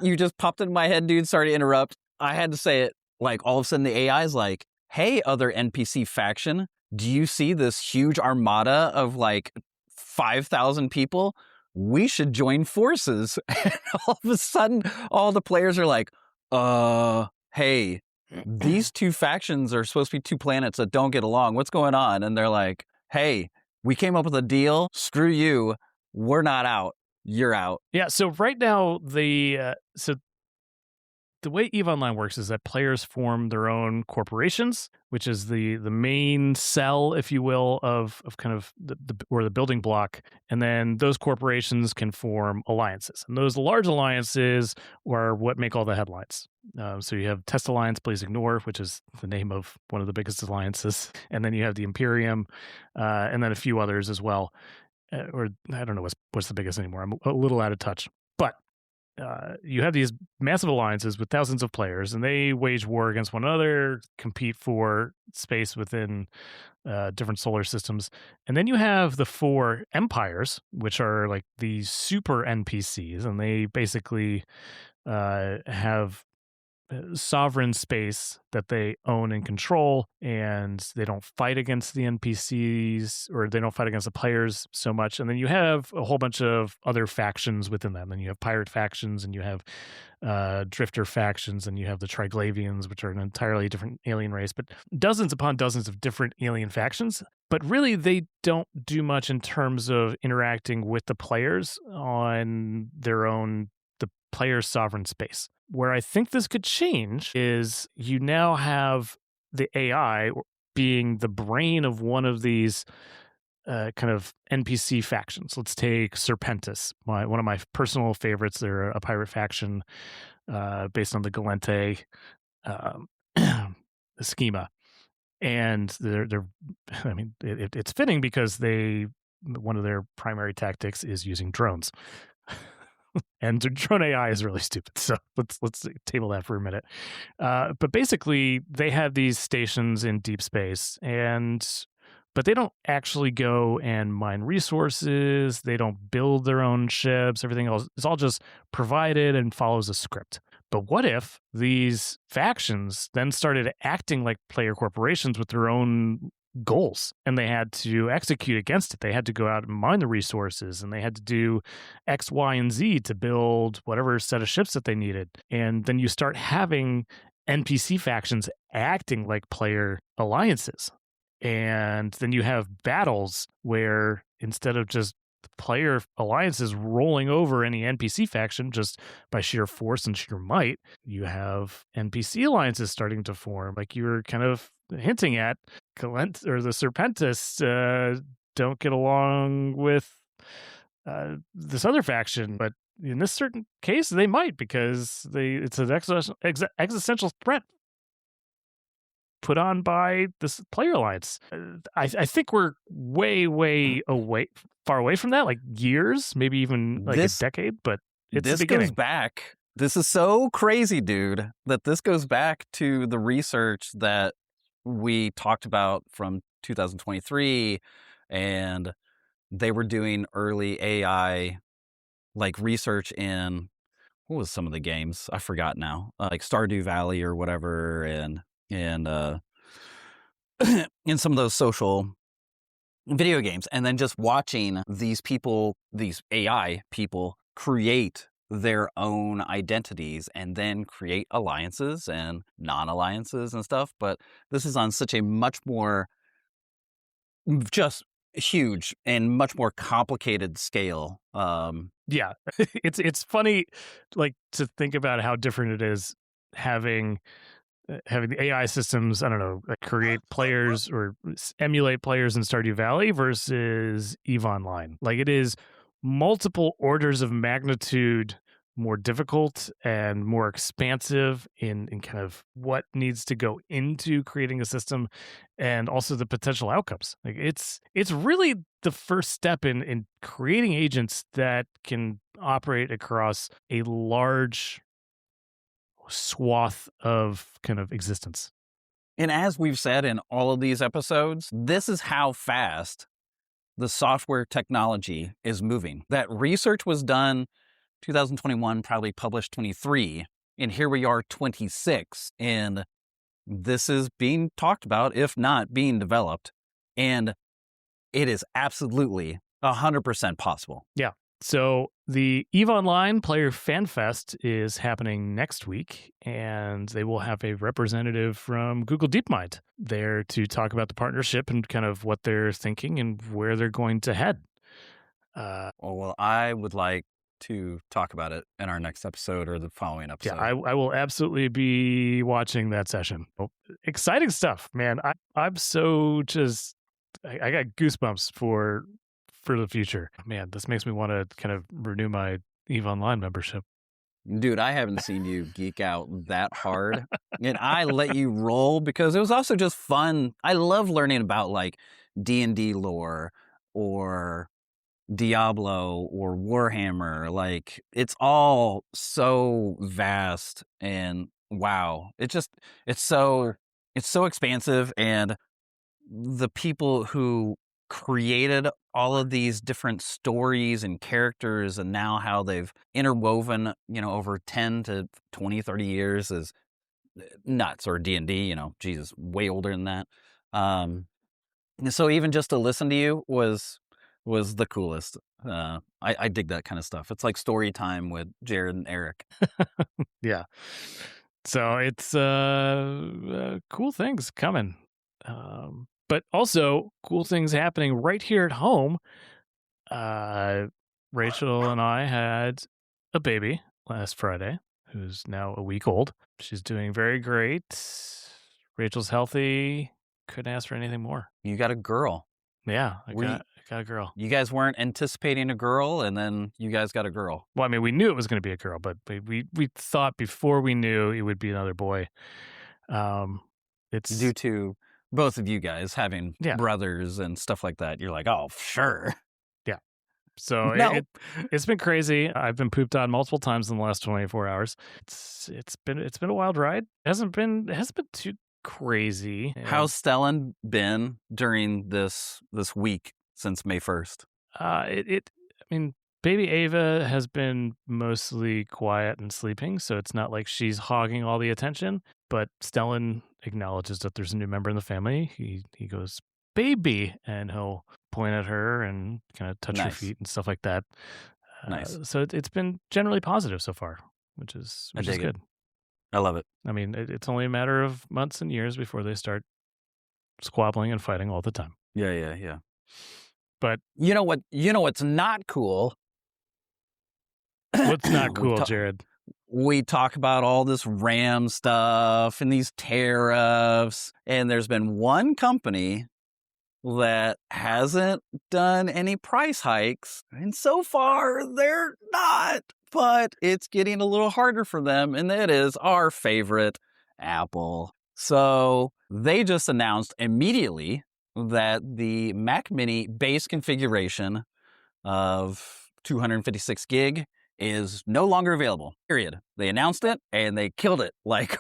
you just popped in my head, dude. Sorry to interrupt. I had to say it. Like, all of a sudden, the AI is like, "Hey, other NPC faction, do you see this huge armada of like 5,000 people? We should join forces." And all of a sudden, all the players are like, hey, these two factions are supposed to be two planets that don't get along. What's going on?" And they're like, "Hey, we came up with a deal. Screw you. We're not out. You're out." yeah. So right now, the way EVE Online works is that players form their own corporations, which is the main cell, if you will, of kind of the building block, and then those corporations can form alliances, and those large alliances are what make all the headlines. So you have Test Alliance, Please Ignore, which is the name of one of the biggest alliances, and then you have the Imperium, and then a few others as well. or I don't know what's the biggest anymore. I'm a little out of touch. But you have these massive alliances with thousands of players, and they wage war against one another, compete for space within different solar systems. And then you have the four empires, which are like these super NPCs, and they basically have sovereign space that they own and control, and they don't fight against the NPCs, or they don't fight against the players so much. And then you have a whole bunch of other factions within them. And you have pirate factions, and you have drifter factions, and you have the Triglavians, which are an entirely different alien race, but dozens upon dozens of different alien factions. But really, they don't do much in terms of interacting with the players on their own, the player's sovereign space. Where I think this could change is you now have the AI being the brain of one of these kind of NPC factions. Let's take Serpentis, one of my personal favorites. They're a pirate faction based on the Galente schema. And they're I mean, it's fitting because one of their primary tactics is using drones. And drone AI is really stupid. So let's table that for a minute. But basically, they have these stations in deep space, but they don't actually go and mine resources. They don't build their own ships. Everything else is all just provided and follows a script. But what if these factions then started acting like player corporations with their own goals, and they had to execute against it? They had to go out and mine the resources, and they had to do X, Y, and Z to build whatever set of ships that they needed. And then you start having NPC factions acting like player alliances. And then you have battles where instead of just player alliances rolling over any NPC faction just by sheer force and sheer might, you have NPC alliances starting to form, like you were kind of hinting at. Galent or the Serpentis don't get along with this other faction, but in this certain case, they might, because it's an existential threat put on by this player alliance. I think we're way far away from that, like years, maybe even like a decade, but it's the beginning. Goes back. This is so crazy, dude, that this goes back to the research that we talked about from 2023, and they were doing early AI like research in, what was some of the games? I forgot now, like Stardew Valley or whatever, and in some of those social video games. And then just watching these people, these AI people, create their own identities and then create alliances and non-alliances and stuff. But this is on such a much more just huge and much more complicated scale. Yeah, it's funny, like, to think about how different it is having the AI systems, I don't know, like create players or emulate players in Stardew Valley versus EVE Online. Like, it is multiple orders of magnitude more difficult and more expansive in kind of what needs to go into creating a system, and also the potential outcomes. Like, it's really the first step in creating agents that can operate across a large swath of kind of existence. And as we've said in all of these episodes, this is how fast the software technology is moving. That research was done 2021, probably published 23, and here we are 26, and this is being talked about, if not being developed, and it is absolutely 100% possible. Yeah. So the EVE Online Player Fan Fest is happening next week, and they will have a representative from Google DeepMind there to talk about the partnership and kind of what they're thinking and where they're going to head. Well, I would like to talk about it in our next episode or the following episode. Yeah, I will absolutely be watching that session. Oh, exciting stuff, man. I'm so just, I got goosebumps for the future. Man, this makes me want to kind of renew my EVE Online membership. Dude, I haven't seen you geek out that hard. And I let you roll because it was also just fun. I love learning about like D&D lore or Diablo or Warhammer. Like, it's all so vast, and wow, it's so it's so expansive, and the people who created all of these different stories and characters, and now how they've interwoven, over 10 to 20, 30 years is nuts. Or D&D, Jesus, way older than that. And so even just to listen to you was the coolest. I dig that kind of stuff. It's like story time with Jarrad and Erik. Yeah. So it's cool things coming. But also cool things happening right here at home. Rachel and I had a baby last Friday who's now a week old. She's doing very great. Rachel's healthy. Couldn't ask for anything more. You got a girl. Yeah, I got a girl. You guys weren't anticipating a girl, and then you guys got a girl. Well, I mean, we knew it was going to be a girl, but we thought before we knew it would be another boy. It's due to both of you guys having Yeah. brothers and stuff like that. You're like, oh, sure. Yeah. So No. it's been crazy. I've been pooped on multiple times in the last 24 hours. It's been a wild ride. It hasn't been too crazy. How's Stellan been during this week since May 1st? I mean, baby Ava has been mostly quiet and sleeping, so it's not like she's hogging all the attention. But Stellan acknowledges that there's a new member in the family. He goes, baby, and he'll point at her and kind of touch her feet and stuff like that. Nice. So it's been generally positive so far, which is good. I love it. I mean, it's only a matter of months and years before they start squabbling and fighting all the time. Yeah. But you know what's not cool? What's not cool, Jarrad? We talk about all this RAM stuff and these tariffs, and there's been one company that hasn't done any price hikes, and so far they're not, but it's getting a little harder for them, and that is our favorite, Apple. So they just announced immediately that the Mac Mini base configuration of 256 gig is no longer available, period. They announced it and they killed it like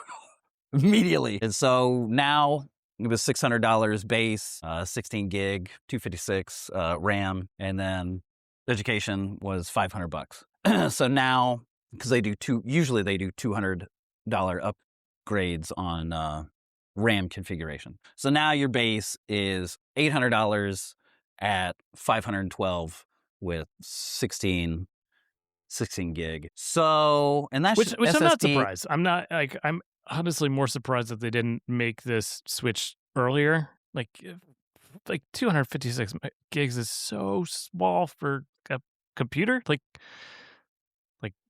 immediately. And so now it was $600 base, 16 gig, 256 RAM, and then education was $500. So now, because usually they do $200 upgrades on RAM configuration. So now your base is $800 at 512 with 16 gig. So, and that's which SSD. I'm not surprised. I'm honestly more surprised that they didn't make this switch earlier. Like 256 gigs is so small for a computer. Like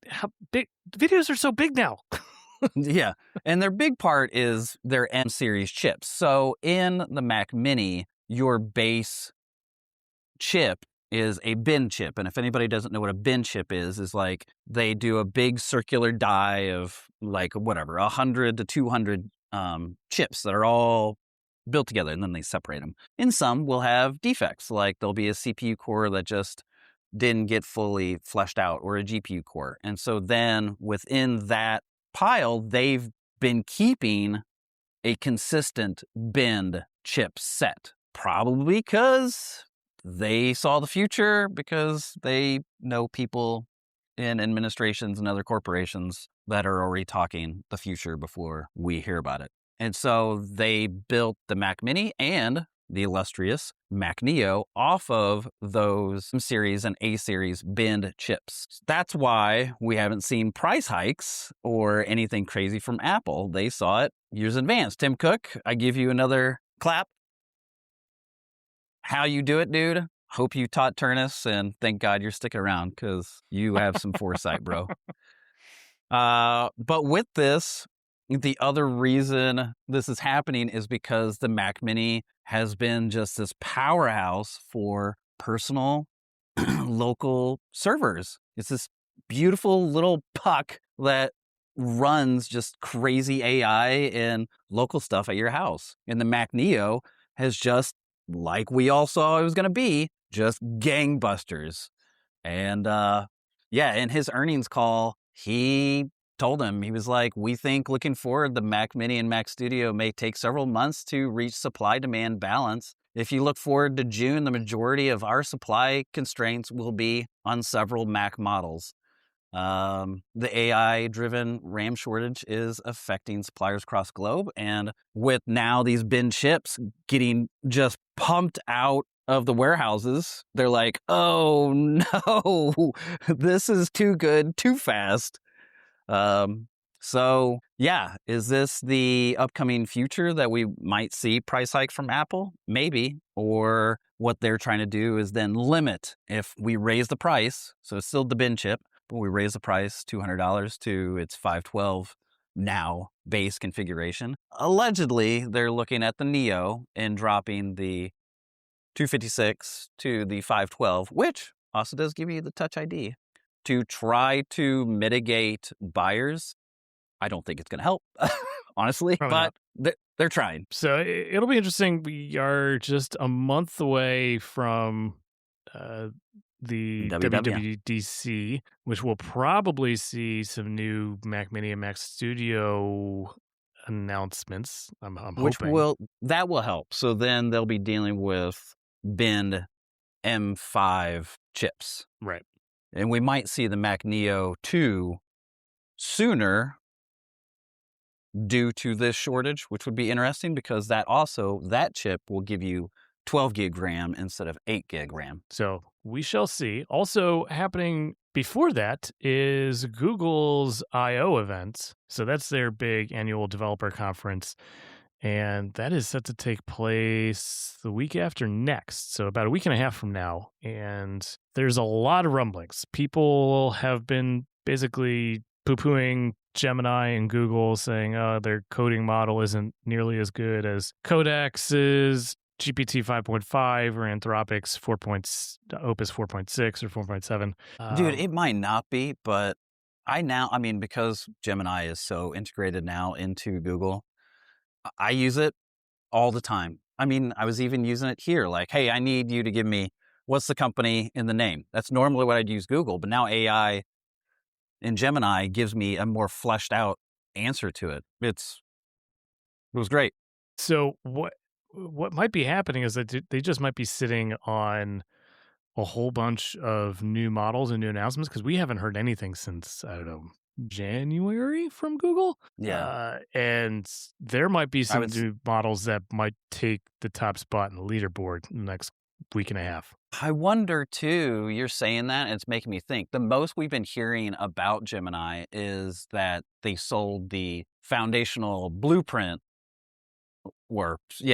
how big videos are so big now. Yeah. And their big part is their M series chips. So in the Mac Mini, your base chip is a bin chip. And if anybody doesn't know what a bin chip is like they do a big circular die of like 100 to 200 chips that are all built together, and then they separate them. And some will have defects, like there'll be a CPU core that just didn't get fully fleshed out, or a GPU core. And so then within that pile, they've been keeping a consistent binned chip set, probably because they saw the future, because they know people in administrations and other corporations that are already talking the future before we hear about it. And so they built the Mac Mini and the illustrious Mac Neo off of those M series and A series binned chips. That's why we haven't seen price hikes or anything crazy from Apple. They saw it years in advance. Tim Cook, I give you another clap. How you do it, dude. Hope you taught Turnus, and thank God you're sticking around, because you have some foresight, bro. But with this, the other reason this is happening is because the Mac Mini has been just this powerhouse for personal local servers. It's this beautiful little puck that runs just crazy AI and local stuff at your house. And the Mac Neo has just, like we all saw it was going to be, just gangbusters. And in his earnings call, he told him, he was like, we think looking forward, the Mac Mini and Mac Studio may take several months to reach supply-demand balance. If you look forward to June, the majority of our supply constraints will be on several Mac models. The AI-driven RAM shortage is affecting suppliers across the globe. And with now these bin chips getting just pumped out of the warehouses, they're like, oh no, this is too good, too fast. So yeah, is this the upcoming future that we might see price hikes from Apple? Maybe. Or what they're trying to do is then limit, if we raise the price, so it's still the bin chip, but we raise the price $200 to its 512 now base configuration. Allegedly, they're looking at the Neo and dropping the 256 to the 512, which also does give you the Touch ID, to try to mitigate buyers. I don't think it's going to help, honestly, Probably but they're trying. So it'll be interesting. We are just a month away from the WWDC, which will probably see some new Mac Mini and Mac Studio announcements. I'm hoping. That will help. So then they'll be dealing with bin M5 chips. Right. And we might see the Mac Neo 2 sooner due to this shortage, which would be interesting because that chip will give you 12 gig RAM instead of 8 gig RAM. So we shall see. Also happening before that is Google's I/O event. So that's their big annual developer conference. And that is set to take place the week after next. So about a week and a half from now. And there's a lot of rumblings. People have been basically poo-pooing Gemini and Google, saying, their coding model isn't nearly as good as Codex's GPT 5.5 or Anthropic's Opus 4.6 or 4.7. Dude, it might not be, but because Gemini is so integrated now into Google, I use it all the time. I mean, I was even using it here, like, hey, I need you to give me, what's the company in the name? That's normally what I'd use Google, but now AI in Gemini gives me a more fleshed out answer to it. It was great. So what might be happening is that they just might be sitting on a whole bunch of new models and new announcements, because we haven't heard anything since, I don't know, January from Google. Yeah. And there might be some new models that might take the top spot in the leaderboard in the next week and a half. I wonder too, you're saying that, and it's making me think. The most we've been hearing about Gemini is that they sold the foundational blueprint,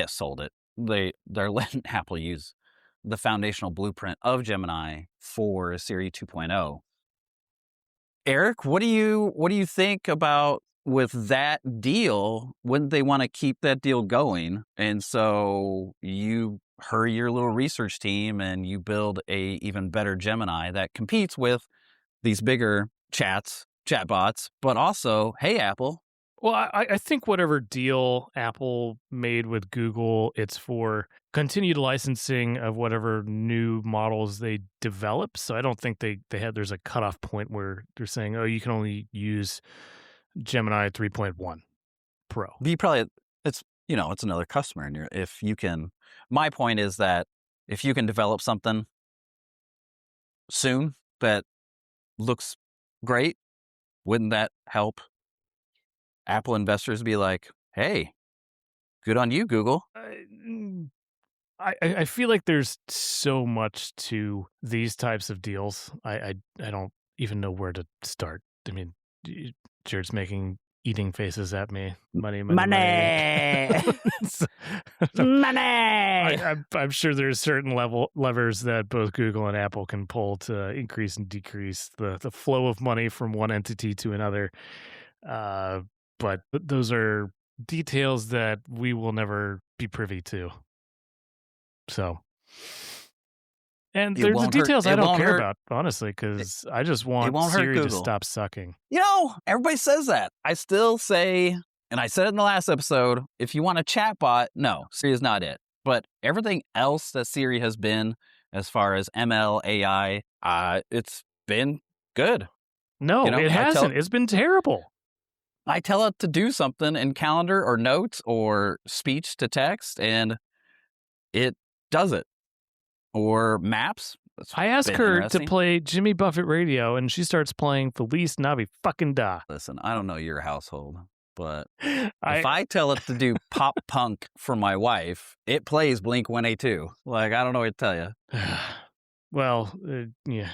sold it. They're letting Apple use the foundational blueprint of Gemini for Siri 2.0. Erik, what do you think about with that deal? Wouldn't they want to keep that deal going? And so you hurry your little research team and you build a even better Gemini that competes with these bigger chatbots, but also, hey, Apple. Well, I think whatever deal Apple made with Google, it's for continued licensing of whatever new models they develop. So I don't think there's a cutoff point where they're saying, oh, you can only use Gemini 3.1 Pro. It's another customer. And my point is that if you can develop something soon that looks great, wouldn't that help Apple investors be like, hey, good on you, Google? I feel like there's so much to these types of deals. I don't even know where to start. I mean, Jarrad's making eating faces at me. Money. Money. I'm sure there's certain levers that both Google and Apple can pull to increase and decrease the flow of money from one entity to another. But those are details that we will never be privy to. So, and there's the details I don't care about, honestly, because I just want Siri to stop sucking. Everybody says that. I still say, and I said it in the last episode, if you want a chatbot, no, Siri is not it. But everything else that Siri has been as far as ML, AI, it's been good. No, You know, it hasn't. It's been terrible. I tell it to do something in calendar or notes or speech to text, and it does it. Or maps. I ask her to play Jimmy Buffett Radio, and she starts playing Feliz Navi fucking Da. Listen, I don't know your household, but if I tell it to do pop punk for my wife, it plays Blink-182. Like, I don't know what to tell you. Well, yeah.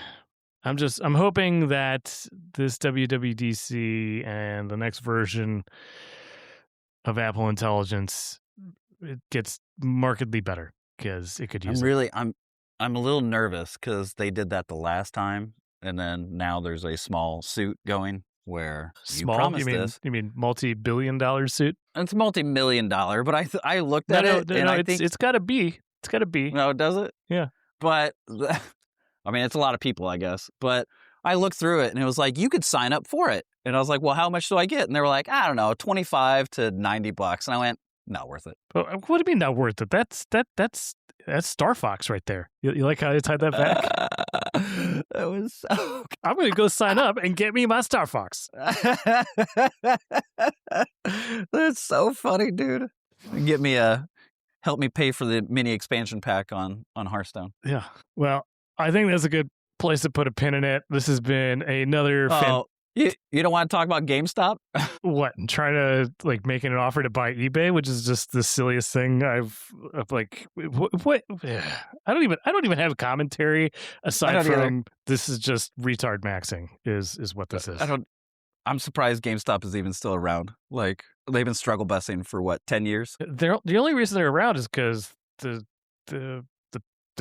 I'm hoping that this WWDC and the next version of Apple Intelligence, it gets markedly better, because it could use it. I'm a little nervous because they did that the last time, and then now there's a small suit going where small. You promised this. You mean multi-billion-dollar suit? It's multi-million-dollar, but I looked at it, and I think it's got to be. It's got to be. No, does it? Yeah. But I mean, it's a lot of people, I guess. But I looked through it, and it was like, you could sign up for it. And I was like, well, how much do I get? And they were like, I don't know, $25 to $90. And I went, not worth it. What do you mean not worth it? That's Star Fox right there. You like how I tied that back? That was so... I'm going to go sign up and get me my Star Fox. That's so funny, dude. Help me pay for the mini expansion pack on Hearthstone. Yeah. Well, I think that's a good place to put a pin in it. This has been another... You don't want to talk about GameStop? What? Trying to making an offer to buy eBay, which is just the silliest thing I've what? I don't even have a commentary aside from this is just retard maxing is what this is. I'm surprised GameStop is even still around. Like, they've been struggle busing for what, 10 years? The only reason they're around is because the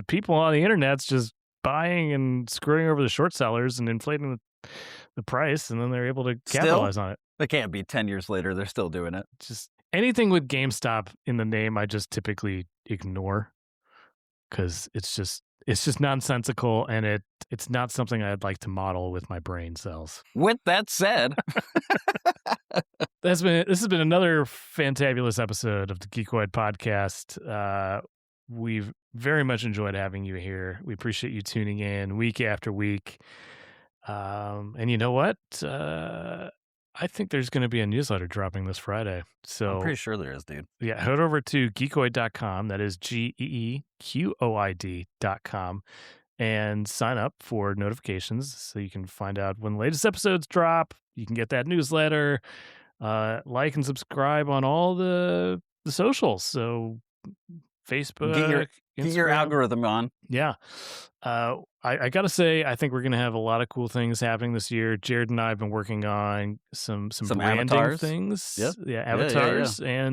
people on the internet's just buying and screwing over the short sellers and inflating the price, and then they're able to capitalize on it. They can't be 10 years later. They're still doing it. Just anything with GameStop in the name, I just typically ignore because it's just nonsensical, and it's not something I'd like to model with my brain cells. With that said, this has been another fantabulous episode of the Geekoid Podcast. We've very much enjoyed having you here. We appreciate you tuning in week after week. And you know what? I think there's going to be a newsletter dropping this Friday. So I'm pretty sure there is, dude. Yeah, head over to geekoid.com. That is GEEQOID.com, and sign up for notifications so you can find out when the latest episodes drop. You can get that newsletter. Like and subscribe on all the socials. So Facebook, get your algorithm on. Yeah. I got to say, I think we're going to have a lot of cool things happening this year. Jarrad and I have been working on some branding avatars. Things. Yep. Yeah, avatars. Yeah.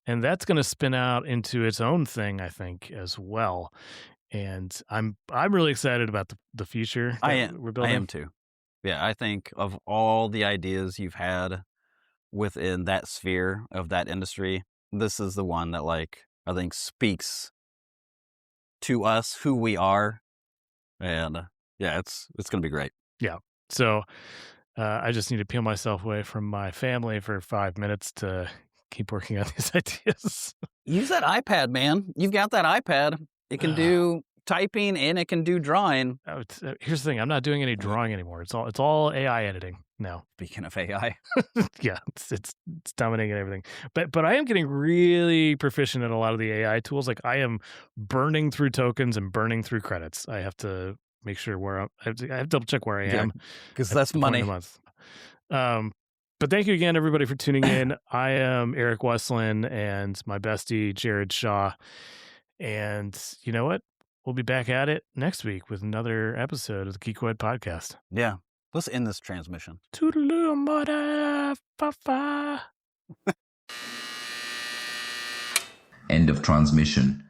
And that's going to spin out into its own thing, I think, as well. And I'm really excited about the future we're building. I am too. Yeah, I think of all the ideas you've had within that sphere of that industry, this is the one that I think speaks to us, who we are, and yeah, it's going to be great. Yeah. So I just need to peel myself away from my family for 5 minutes to keep working on these ideas. Use that iPad, man. You've got that iPad. It can do typing and it can do drawing. Here's the thing: I'm not doing any drawing anymore. It's all AI editing now. Speaking of AI, yeah, it's dominating everything. But I am getting really proficient at a lot of the AI tools. Like, I am burning through tokens and burning through credits. I have to make sure I have to double check where I am, because that's money. But thank you again, everybody, for tuning in. I am Erik Wesslen, and my bestie Jarrad Shaw. And you know what? We'll be back at it next week with another episode of the Geekoid Podcast. Yeah. Let's end this transmission. Toodaloo, mother, End of transmission.